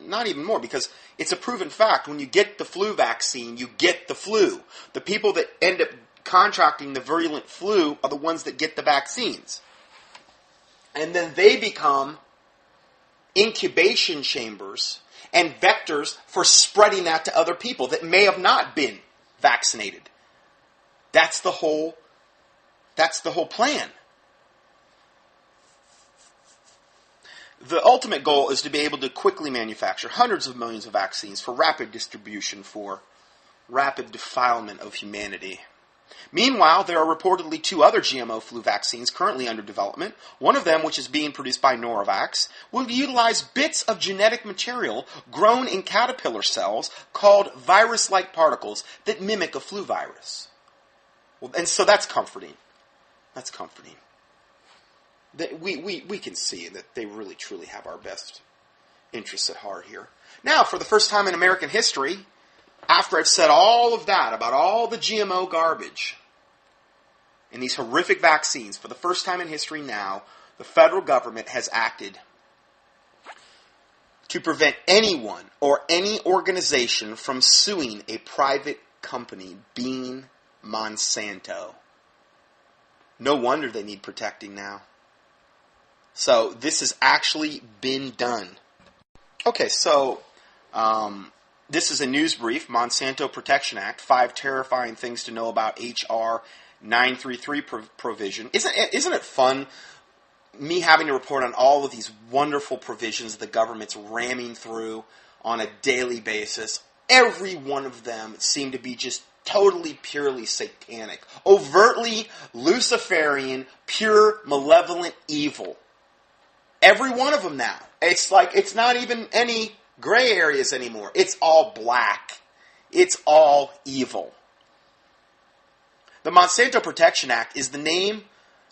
not even more, because it's a proven fact. When you get the flu vaccine, you get the flu. The people that end up contracting the virulent flu are the ones that get the vaccines. And then they become incubation chambers and vectors for spreading that to other people that may have not been vaccinated. That's the whole plan. The ultimate goal is to be able to quickly manufacture hundreds of millions of vaccines for rapid distribution for rapid defilement of humanity. Meanwhile, there are reportedly 2 other GMO flu vaccines currently under development. One of them, which is being produced by Novavax, will utilize bits of genetic material grown in caterpillar cells called virus-like particles that mimic a flu virus. And so that's comforting. That's comforting. We can see that they really, truly have our best interests at heart here. Now, for the first time in American history, after I've said all of that about all the GMO garbage and these horrific vaccines, for the first time in history now, the federal government has acted to prevent anyone or any organization from suing a private company, being Monsanto. No wonder they need protecting now. So this has actually been done. Okay, so this is a news brief, Monsanto Protection Act, 5 terrifying things to know about H.R. 933 provision. Isn't it fun me having to report on all of these wonderful provisions the government's ramming through on a daily basis, every one of them seem to be just totally, purely satanic. Overtly Luciferian, pure, malevolent evil. Every one of them now. It's like, it's not even any gray areas anymore. It's all black. It's all evil. The Monsanto Protection Act is the name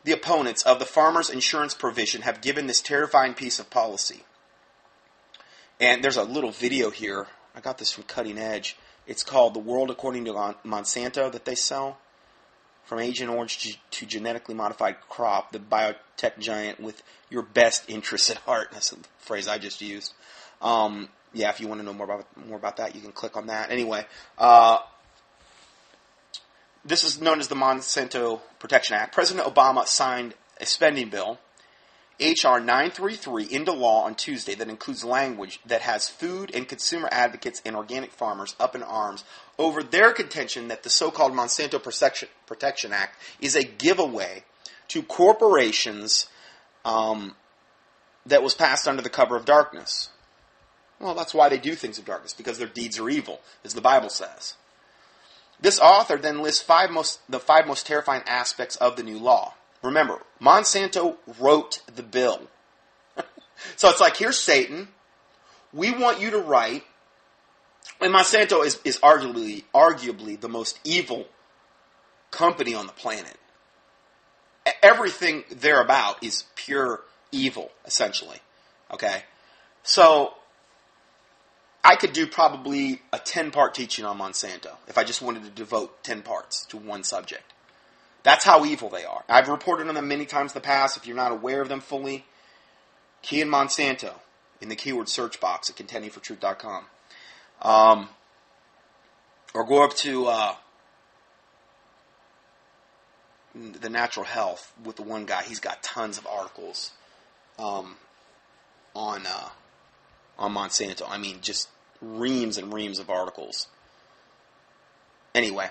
the opponents of the farmers' insurance provision have given this terrifying piece of policy. And there's a little video here. I got this from Cutting Edge. It's called The World According to Monsanto that they sell. From Agent Orange to genetically modified crop, the biotech giant with your best interests at heart. That's the phrase I just used. If you want to know more about that, you can click on that. Anyway, this is known as the Monsanto Protection Act. President Obama signed a spending bill, H.R. 933, into law on Tuesday that includes language that has food and consumer advocates and organic farmers up in arms over their contention that the so-called Monsanto Protection Act is a giveaway to corporations that was passed under the cover of darkness. Well, that's why they do things of darkness, because their deeds are evil, as the Bible says. This author then lists the five most terrifying aspects of the new law. Remember, Monsanto wrote the bill. So it's like, here's Satan. We want you to write. And Monsanto is arguably the most evil company on the planet. Everything they're about is pure evil, essentially. Okay? So I could do probably a 10-part teaching on Monsanto if I just wanted to devote 10 parts to one subject. That's how evil they are. I've reported on them many times in the past. If you're not aware of them fully, key in Monsanto in the keyword search box at contendingfortruth.com. Or go up to the Natural Health with the one guy. He's got tons of articles on Monsanto. I mean, just reams and reams of articles. Anyway,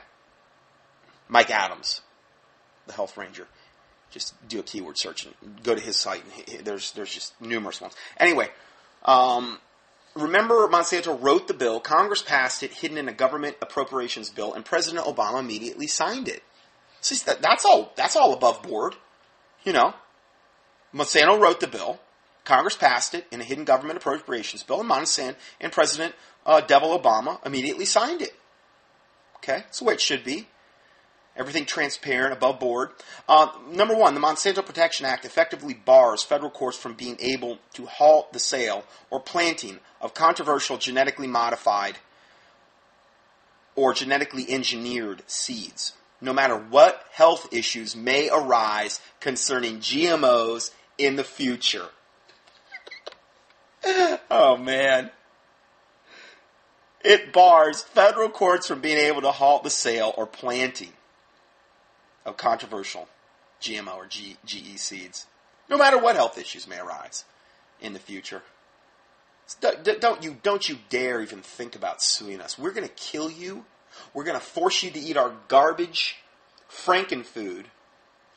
Mike Adams, the Health Ranger. Just do a keyword search and go to his site. And there's just numerous ones. Anyway, remember Monsanto wrote the bill. Congress passed it, hidden in a government appropriations bill, and President Obama immediately signed it. See, that's all above board. You know, Monsanto wrote the bill. Congress passed it in a hidden government appropriations bill, and Monsanto and President Devil Obama immediately signed it. Okay, that's the way it should be. Everything transparent, above board. Number one, the Monsanto Protection Act effectively bars federal courts from being able to halt the sale or planting of controversial genetically modified or genetically engineered seeds, no matter what health issues may arise concerning GMOs in the future. Oh, man. It bars federal courts from being able to halt the sale or planting of controversial GMO or GE seeds, no matter what health issues may arise in the future. Don't you dare even think about suing us. We're going to kill you. We're going to force you to eat our garbage frankenfood,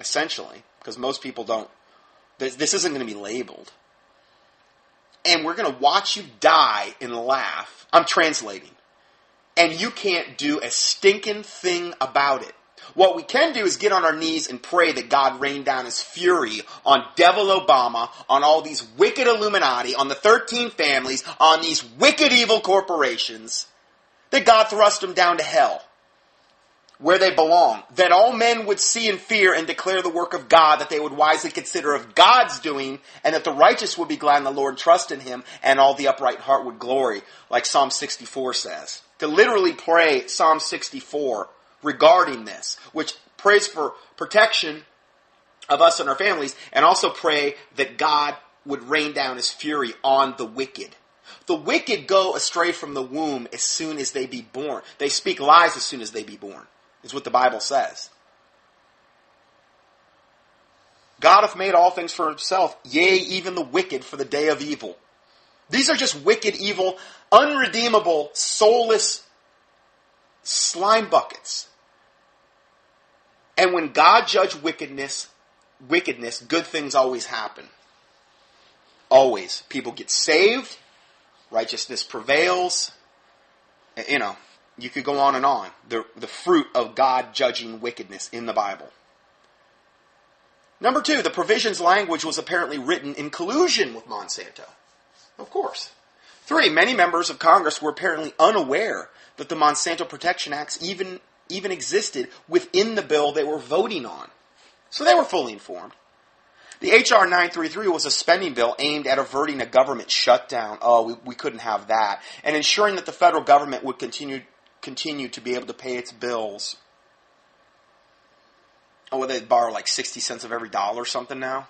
essentially, because most people don't. This isn't going to be labeled. And we're going to watch you die and laugh. I'm translating. And you can't do a stinking thing about it. What we can do is get on our knees and pray that God rain down his fury on Devil Obama, on all these wicked Illuminati, on the 13 families, on these wicked evil corporations, that God thrust them down to hell, where they belong. That all men would see and fear and declare the work of God, that they would wisely consider of God's doing, and that the righteous would be glad in the Lord, trust in him, and all the upright heart would glory, like Psalm 64 says. To literally pray Psalm 64 regarding this, which prays for protection of us and our families, and also pray that God would rain down his fury on the wicked. The wicked go astray from the womb as soon as they be born. They speak lies as soon as they be born, is what the Bible says. God hath made all things for himself, yea, even the wicked for the day of evil. These are just wicked, evil, unredeemable, soulless slime buckets. And when God judged wickedness, wickedness, good things always happen. Always. People get saved. Righteousness prevails. You know, you could go on and on. The fruit of God judging wickedness in the Bible. Number 2, the provisions language was apparently written in collusion with Monsanto. Of course. 3, many members of Congress were apparently unaware that the Monsanto Protection Acts even existed within the bill they were voting on. So they were fully informed. The H.R. 933 was a spending bill aimed at averting a government shutdown. Oh, we couldn't have that. And ensuring that the federal government would continue to be able to pay its bills. Oh, well, they borrow like 60 cents of every dollar or something now?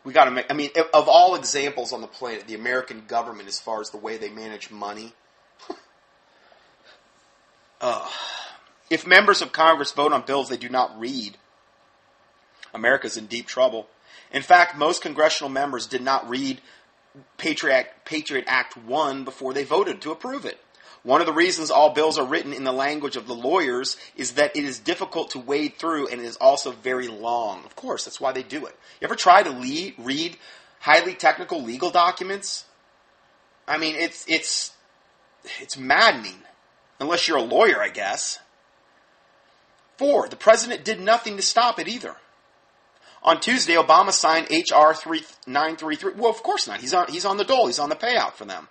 We got to make, I mean, of all examples on the planet, the American government, as far as the way they manage money. If members of Congress vote on bills they do not read, America's in deep trouble. In fact, most congressional members did not read Patriot Act 1 before they voted to approve it. One of the reasons all bills are written in the language of the lawyers is that it is difficult to wade through and it is also very long. Of course, that's why they do it. You ever try to read highly technical legal documents? I mean, it's maddening. Unless you're a lawyer, I guess. 4, the president did nothing to stop it either. On Tuesday, Obama signed H.R. 933. Well, of course not. He's on the dole. He's on the payout for them.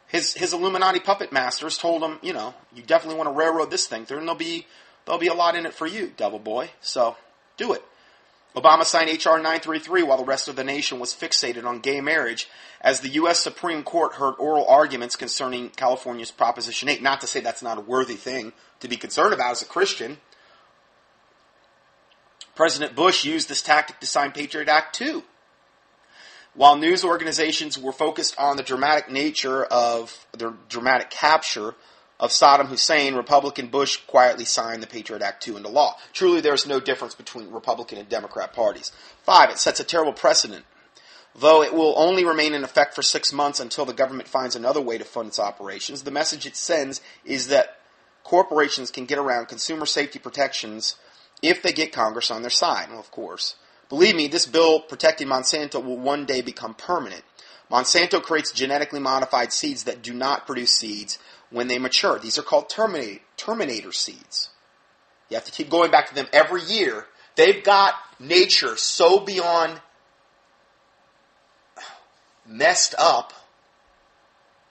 His Illuminati puppet masters told him, you know, you definitely want to railroad this thing through, and there'll be a lot in it for you, devil boy. So do it. Obama signed H.R. 933 while the rest of the nation was fixated on gay marriage as the U.S. Supreme Court heard oral arguments concerning California's Proposition 8. Not to say that's not a worthy thing to be concerned about as a Christian. President Bush used this tactic to sign Patriot Act 2. While news organizations were focused on the dramatic capture of Saddam Hussein, Republican Bush quietly signed the Patriot Act 2 into law. Truly, there's no difference between Republican and Democrat parties. 5, it sets a terrible precedent. Though it will only remain in effect for 6 months until the government finds another way to fund its operations, the message it sends is that corporations can get around consumer safety protections if they get Congress on their side. Well, of course. Believe me, this bill protecting Monsanto will one day become permanent. Monsanto creates genetically modified seeds that do not produce seeds when they mature. These are called terminator seeds. You have to keep going back to them every year. They've got nature so beyond messed up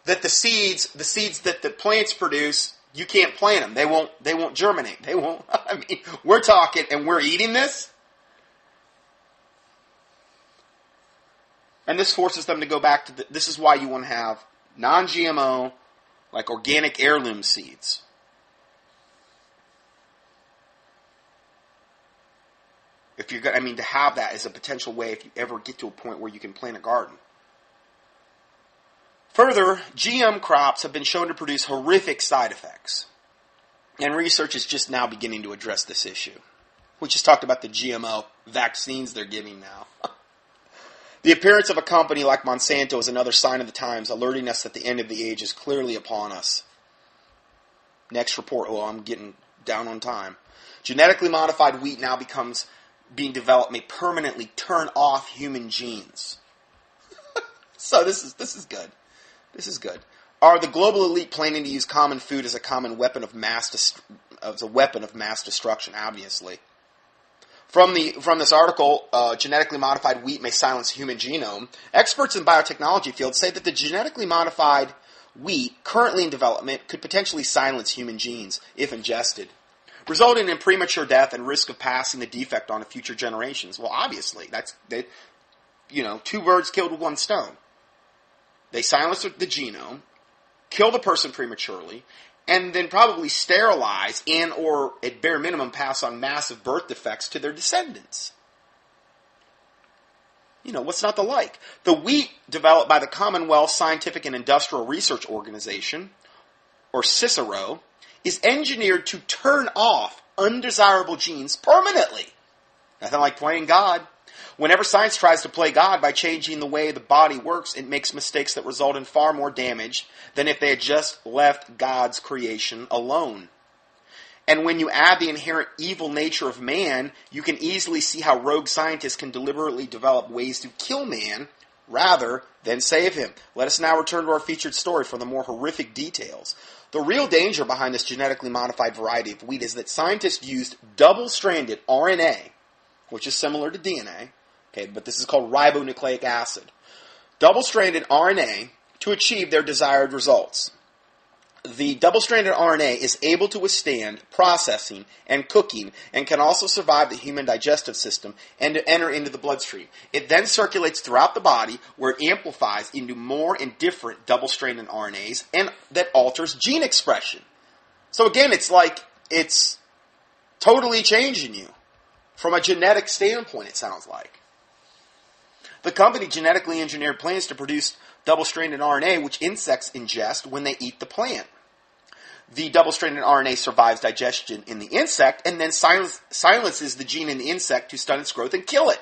that the seeds that the plants produce, you can't plant them. They won't germinate. They won't. I mean, we're talking and we're eating this. And this forces them to go back to this is why you want to have non-GMO, like organic heirloom seeds. If you're going, to have that as a potential way if you ever get to a point where you can plant a garden. Further, GM crops have been shown to produce horrific side effects. And research is just now beginning to address this issue. We just talked about the GMO vaccines they're giving now. The appearance of a company like Monsanto is another sign of the times, alerting us that the end of the age is clearly upon us. Next report. Oh, I'm getting down on time. Genetically modified wheat now being developed may permanently turn off human genes. So this is good. This is good. Are the global elite planning to use common food as a common weapon of mass destruction? Obviously. From this article, genetically modified wheat may silence human genome. Experts in biotechnology fields say that the genetically modified wheat currently in development could potentially silence human genes if ingested, resulting in premature death and risk of passing the defect on to future generations. Well, obviously, two birds killed with one stone. They silence the genome, kill the person prematurely, and then probably sterilize and or, at bare minimum, pass on massive birth defects to their descendants. What's not to like? The wheat developed by the Commonwealth Scientific and Industrial Research Organization, or CICERO, is engineered to turn off undesirable genes permanently. Nothing like playing God. Whenever science tries to play God by changing the way the body works, it makes mistakes that result in far more damage than if they had just left God's creation alone. And when you add the inherent evil nature of man, you can easily see how rogue scientists can deliberately develop ways to kill man rather than save him. Let us now return to our featured story for the more horrific details. The real danger behind this genetically modified variety of wheat is that scientists used double-stranded RNA, which is similar to DNA, okay, but this is called ribonucleic acid. Double-stranded RNA to achieve their desired results. The double-stranded RNA is able to withstand processing and cooking and can also survive the human digestive system and to enter into the bloodstream. It then circulates throughout the body where it amplifies into more and different double-stranded RNAs and that alters gene expression. So again, it's like it's totally changing you from a genetic standpoint, it sounds like. The company genetically engineered plants to produce double-stranded RNA, which insects ingest when they eat the plant. The double-stranded RNA survives digestion in the insect and then silences the gene in the insect to stunt its growth and kill it.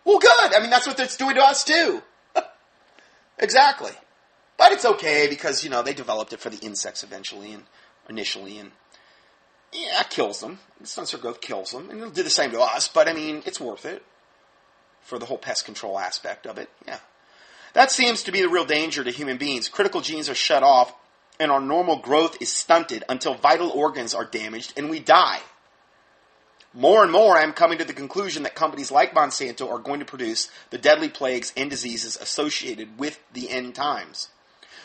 Well, good. I mean, that's what it's doing to us, too. Exactly. But it's okay because, they developed it for the insects initially, and yeah, it kills them. It stunts their growth, kills them, and it'll do the same to us, but, it's worth it for the whole pest control aspect of it, yeah. That seems to be the real danger to human beings. Critical genes are shut off, and our normal growth is stunted until vital organs are damaged and we die. More and more, I am coming to the conclusion that companies like Monsanto are going to produce the deadly plagues and diseases associated with the end times.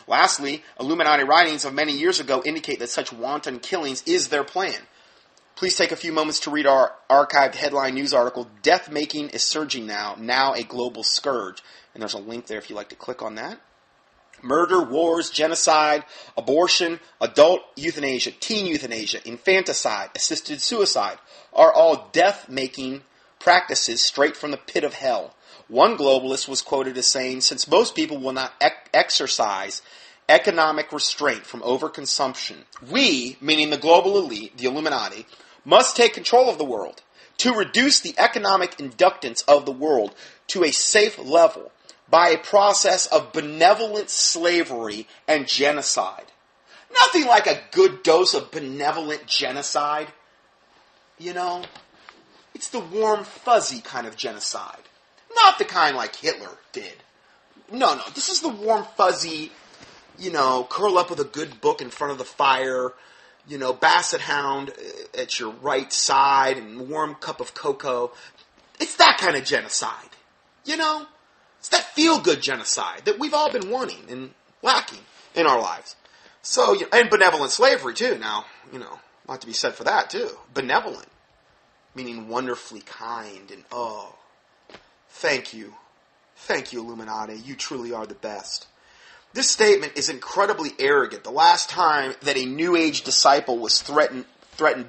Lastly, Illuminati writings of many years ago indicate that such wanton killings is their plan. Please take a few moments to read our archived headline news article, Death Making is Surging Now a Global Scourge. And there's a link there if you'd like to click on that. Murder, wars, genocide, abortion, adult euthanasia, teen euthanasia, infanticide, assisted suicide are all death-making practices straight from the pit of hell. One globalist was quoted as saying, since most people will not exercise economic restraint from overconsumption, we, meaning the global elite, the Illuminati, must take control of the world to reduce the economic inductance of the world to a safe level by a process of benevolent slavery and genocide. Nothing like a good dose of benevolent genocide. It's the warm, fuzzy kind of genocide. Not the kind like Hitler did. No, this is the warm, fuzzy, curl up with a good book in front of the fire, basset hound at your right side and warm cup of cocoa. It's that kind of genocide. It's that feel-good genocide that we've all been wanting and lacking in our lives. So, and benevolent slavery, too. Now, a lot to be said for that, too. Benevolent, meaning wonderfully kind and, thank you. Thank you, Illuminati. You truly are the best. This statement is incredibly arrogant. The last time that a New Age disciple was threatened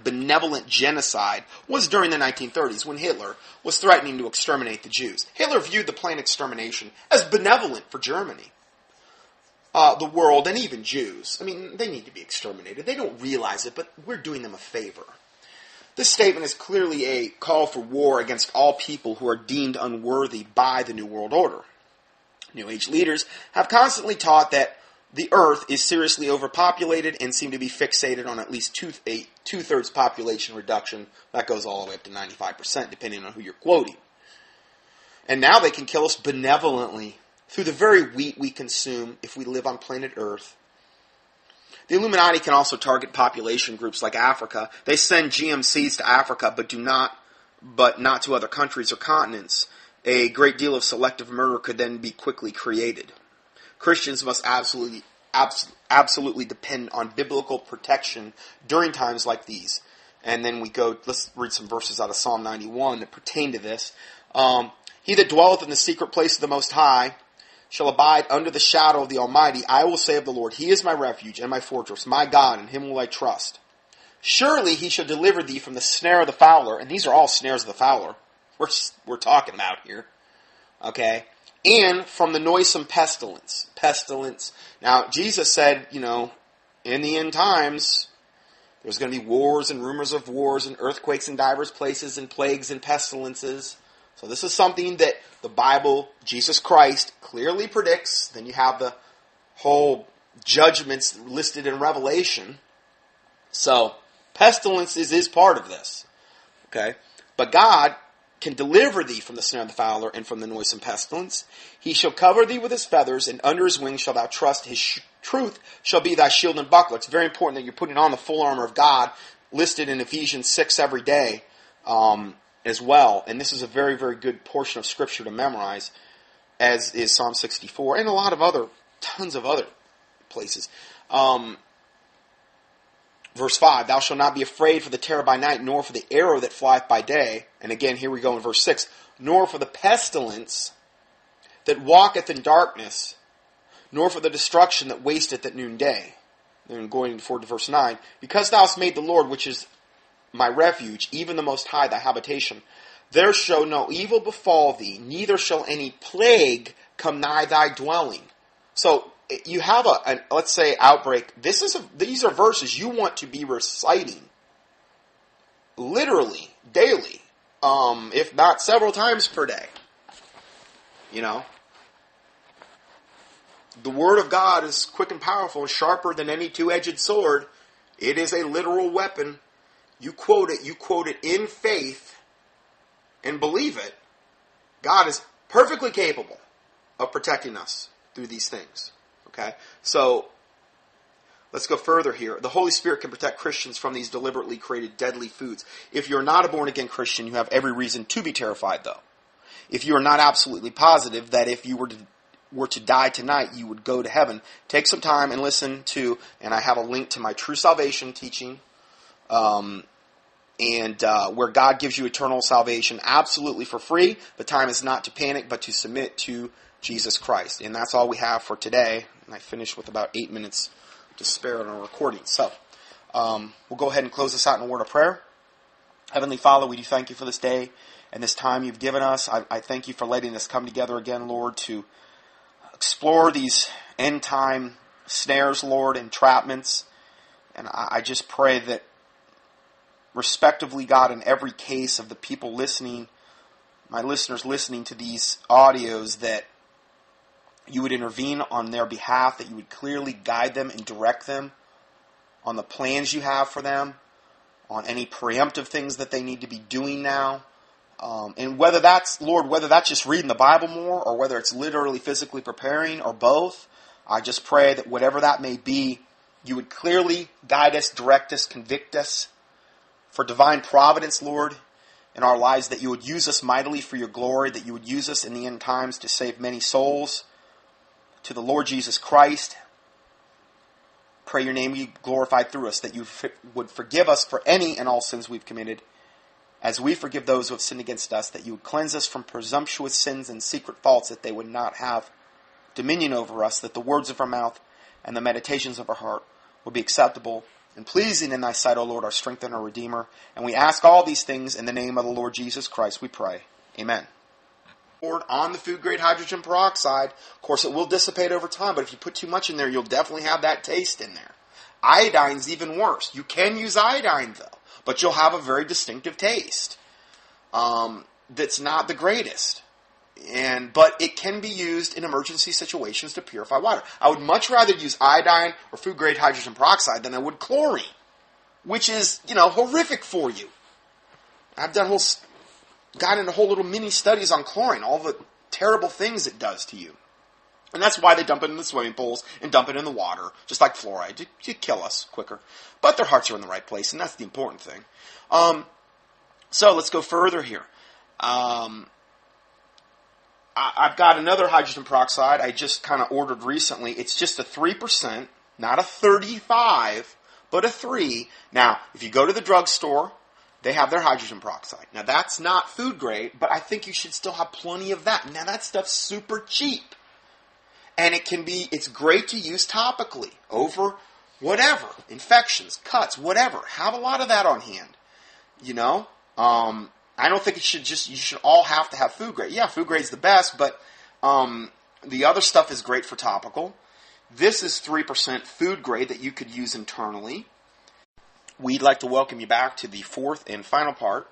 benevolent genocide was during the 1930s when Hitler was threatening to exterminate the Jews. Hitler viewed the planned extermination as benevolent for Germany, the world, and even Jews. They need to be exterminated. They don't realize it, but we're doing them a favor. This statement is clearly a call for war against all people who are deemed unworthy by the New World Order. New Age leaders have constantly taught that the Earth is seriously overpopulated and seem to be fixated on at least two-thirds population reduction. That goes all the way up to 95%, depending on who you're quoting. And now they can kill us benevolently through the very wheat we consume if we live on planet Earth. The Illuminati can also target population groups like Africa. They send GM seeds to Africa, but not to other countries or continents. A great deal of selective murder could then be quickly created. Christians must absolutely depend on biblical protection during times like these. And then let's read some verses out of Psalm 91 that pertain to this. He that dwelleth in the secret place of the Most High shall abide under the shadow of the Almighty. I will say of the Lord, He is my refuge and my fortress, my God, in Him will I trust. Surely He shall deliver thee from the snare of the fowler. And these are all snares of the fowler we're talking about here. Okay? And from the noisome pestilence. Pestilence. Now, Jesus said, in the end times, there's going to be wars and rumors of wars and earthquakes in diverse places and plagues and pestilences. So this is something that the Bible, Jesus Christ, clearly predicts. Then you have the whole judgments listed in Revelation. So, Pestilence is part of this. Okay? But God can deliver thee from the snare of the fowler and from the noisome pestilence. He shall cover thee with his feathers, and under his wings shalt thou trust. His truth shall be thy shield and buckler. It's very important that you're putting on the full armor of God, listed in Ephesians 6 every day as well. And this is a very, very good portion of Scripture to memorize, as is Psalm 64, and a lot of tons of other places. Verse 5, thou shalt not be afraid for the terror by night, nor for the arrow that flieth by day. And again, here we go in verse 6, nor for the pestilence that walketh in darkness, nor for the destruction that wasteth at noonday. Then going forward to verse 9, because thou hast made the Lord, which is my refuge, even the Most High, thy habitation, there shall no evil befall thee, neither shall any plague come nigh thy dwelling. So, you have let's say, outbreak. These are verses you want to be reciting literally, daily, if not several times per day. You know? The Word of God is quick and powerful and sharper than any two-edged sword. It is a literal weapon. You quote it in faith and believe it. God is perfectly capable of protecting us through these things. Okay, so let's go further here. The Holy Spirit can protect Christians from these deliberately created deadly foods. If you're not a born-again Christian, you have every reason to be terrified, though. If you are not absolutely positive that if you were to die tonight, you would go to heaven, take some time and listen to, and I have a link to my True Salvation teaching, where God gives you eternal salvation absolutely for free. The time is not to panic, but to submit to Jesus Christ. And that's all we have for today. And I finished with about 8 minutes to spare on our recording. So, we'll go ahead and close this out in a word of prayer. Heavenly Father, we do thank you for this day and this time you've given us. I thank you for letting us come together again, Lord, to explore these end-time snares, Lord, entrapments. And I just pray that, respectively, God, in every case of the people listening, my listeners listening to these audios, that you would intervene on their behalf, that you would clearly guide them and direct them on the plans you have for them, on any preemptive things that they need to be doing now. And whether that's just reading the Bible more, or whether it's literally physically preparing, or both, I just pray that whatever that may be, you would clearly guide us, direct us, convict us for divine providence, Lord, in our lives, that you would use us mightily for your glory, that you would use us in the end times to save many souls to the Lord Jesus Christ. Pray your name be glorified through us, that you would forgive us for any and all sins we've committed, as we forgive those who have sinned against us, that you would cleanse us from presumptuous sins and secret faults, that they would not have dominion over us, that the words of our mouth and the meditations of our heart would be acceptable and pleasing in thy sight, O Lord, our strength and our Redeemer. And we ask all these things in the name of the Lord Jesus Christ, we pray. Amen. On the food-grade hydrogen peroxide, of course, it will dissipate over time, but if you put too much in there, you'll definitely have that taste in there. Iodine's even worse. You can use iodine, though, but you'll have a very distinctive taste that's not the greatest. But it can be used in emergency situations to purify water. I would much rather use iodine or food-grade hydrogen peroxide than I would chlorine, which is, horrific for you. I've got into whole little mini studies on chlorine, all the terrible things it does to you. And that's why they dump it in the swimming pools and dump it in the water, just like fluoride, to kill us quicker. But their hearts are in the right place, and that's the important thing. So let's go further here. I've got another hydrogen peroxide I just kind of ordered recently. It's just a 3%, not a 35, but a 3. Now, if you go to the drugstore, they have their hydrogen peroxide. Now, that's not food grade, but I think you should still have plenty of that. Now, that stuff's super cheap. And it's great to use topically over whatever, infections, cuts, whatever. Have a lot of that on hand. I don't think you should all have to have food grade. Yeah, food grade's the best, but the other stuff is great for topical. This is 3% food grade that you could use internally. We'd like to welcome you back to the fourth and final part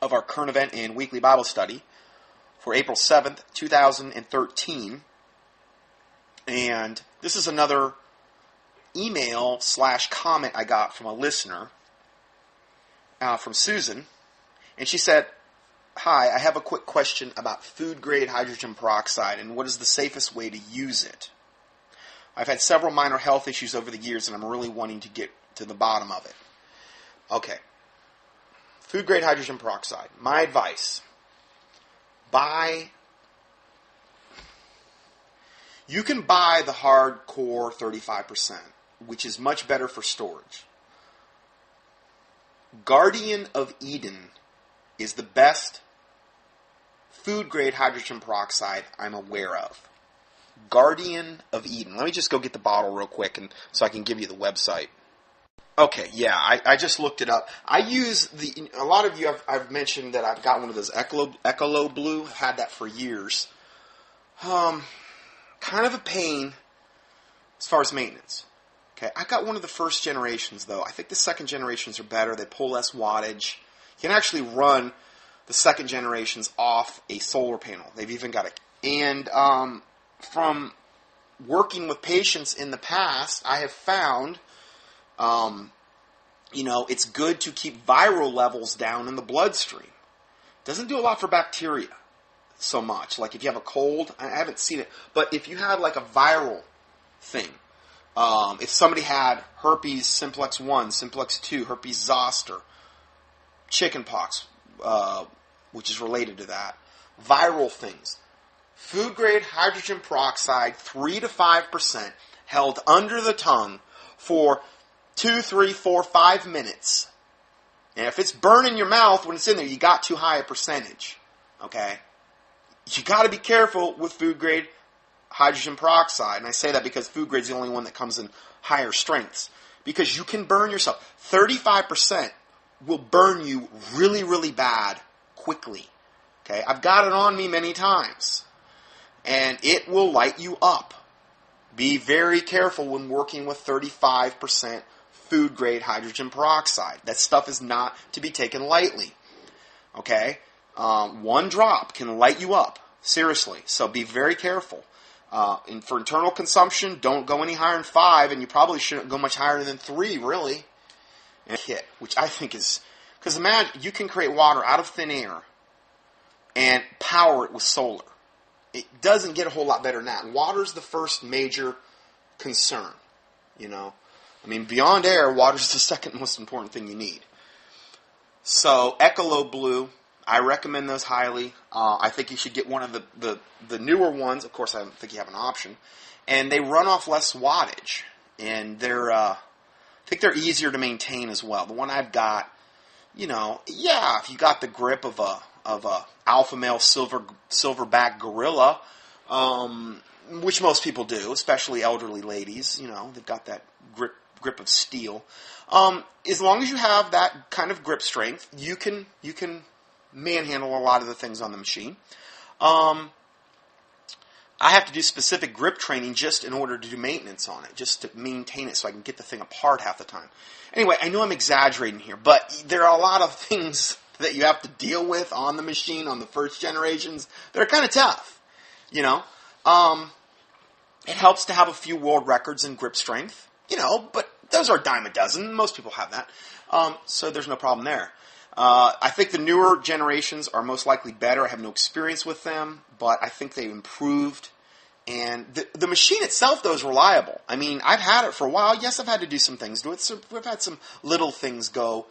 of our current event and weekly Bible study for April 7th, 2013. And this is another email/comment I got from a listener. from Susan, and she said, "Hi, I have a quick question about food-grade hydrogen peroxide and what is the safest way to use it. I've had several minor health issues over the years, and I'm really wanting to get to the bottom of it." Okay. Food-grade hydrogen peroxide. My advice. You can buy the hardcore 35%, which is much better for storage. Guardian of Eden is the best food-grade hydrogen peroxide I'm aware of. Guardian of Eden. Let me just go get the bottle real quick so I can give you the website. Okay, yeah, I just looked it up. I use a lot of you, I've mentioned that I've got one of those Ecolo Blue. I've had that for years. Kind of a pain as far as maintenance. Okay, I got one of the first generations, though. I think the second generations are better. They pull less wattage. You can actually run the second generations off a solar panel. They've even got and from working with patients in the past, I have found, it's good to keep viral levels down in the bloodstream. Doesn't do a lot for bacteria so much. Like if you have a cold, I haven't seen it, but if you had like a viral thing, if somebody had herpes simplex 1, simplex 2, herpes zoster, chickenpox, which is related to that, viral things, food-grade hydrogen peroxide, 3 to 5%, held under the tongue for 2, 3, 4, 5 minutes. And if it's burning your mouth when it's in there, you got too high a percentage. Okay? You got to be careful with food-grade hydrogen peroxide. And I say that because food grade is the only one that comes in higher strengths. Because you can burn yourself. 35% will burn you really, really bad quickly. Okay? I've got it on me many times. And it will light you up. Be very careful when working with 35% food-grade hydrogen peroxide. That stuff is not to be taken lightly. Okay? 1 drop can light you up. Seriously. So be very careful. And for internal consumption, don't go any higher than 5, and you probably shouldn't go much higher than 3, really. And kit, which I think is... Because imagine, you can create water out of thin air and power it with solar. It doesn't get a whole lot better than that. Water's the first major concern, I mean, beyond air, water's the second most important thing you need. So, Ecolo Blue, I recommend those highly. I think you should get one of the newer ones. Of course, I don't think you have an option. And they run off less wattage. And they're, I think they're easier to maintain as well. The one I've got, if you got the grip of a alpha male silverback gorilla, which most people do, especially elderly ladies, they've got that grip of steel. As long as you have that kind of grip strength, you can manhandle a lot of the things on the machine. I have to do specific grip training just in order to do maintenance on it, just to maintain it so I can get the thing apart half the time. Anyway, I know I'm exaggerating here, but there are a lot of things that you have to deal with on the machine, on the first generations, that are kind of tough, It helps to have a few world records in grip strength, but those are a dime a dozen. Most people have that. So there's no problem there. I think the newer generations are most likely better. I have no experience with them, but I think they've improved. And the machine itself, though, is reliable. I mean, I've had it for a while. Yes, I've had to do some things to it. So we've had some little things go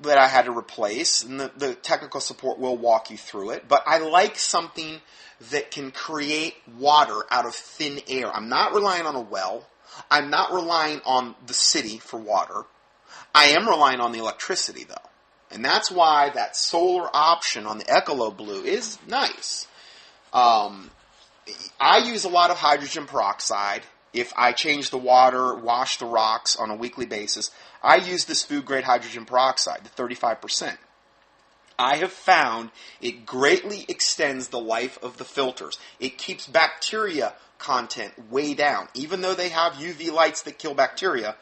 that I had to replace, and the technical support will walk you through it. But I like something that can create water out of thin air. I'm not relying on a well. I'm not relying on the city for water. I am relying on the electricity, though. And that's why that solar option on the Ecolo Blue is nice. I use a lot of hydrogen peroxide. If I change the water, wash the rocks on a weekly basis, I use this food-grade hydrogen peroxide, the 35%. I have found it greatly extends the life of the filters. It keeps bacteria content way down. Even though they have UV lights that kill bacteria,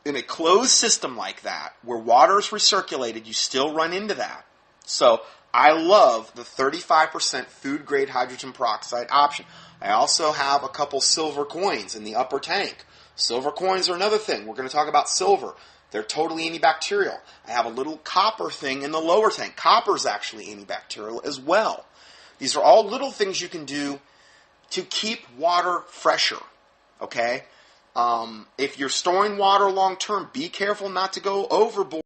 in a closed system like that, where water is recirculated, you still run into that. So I love the 35% food-grade hydrogen peroxide option. I also have a couple silver coins in the upper tank. Silver coins are another thing. We're going to talk about silver. They're totally antibacterial. I have a little copper thing in the lower tank. Copper is actually antibacterial as well. These are all little things you can do to keep water fresher, okay? If you're storing water long term, be careful not to go overboard.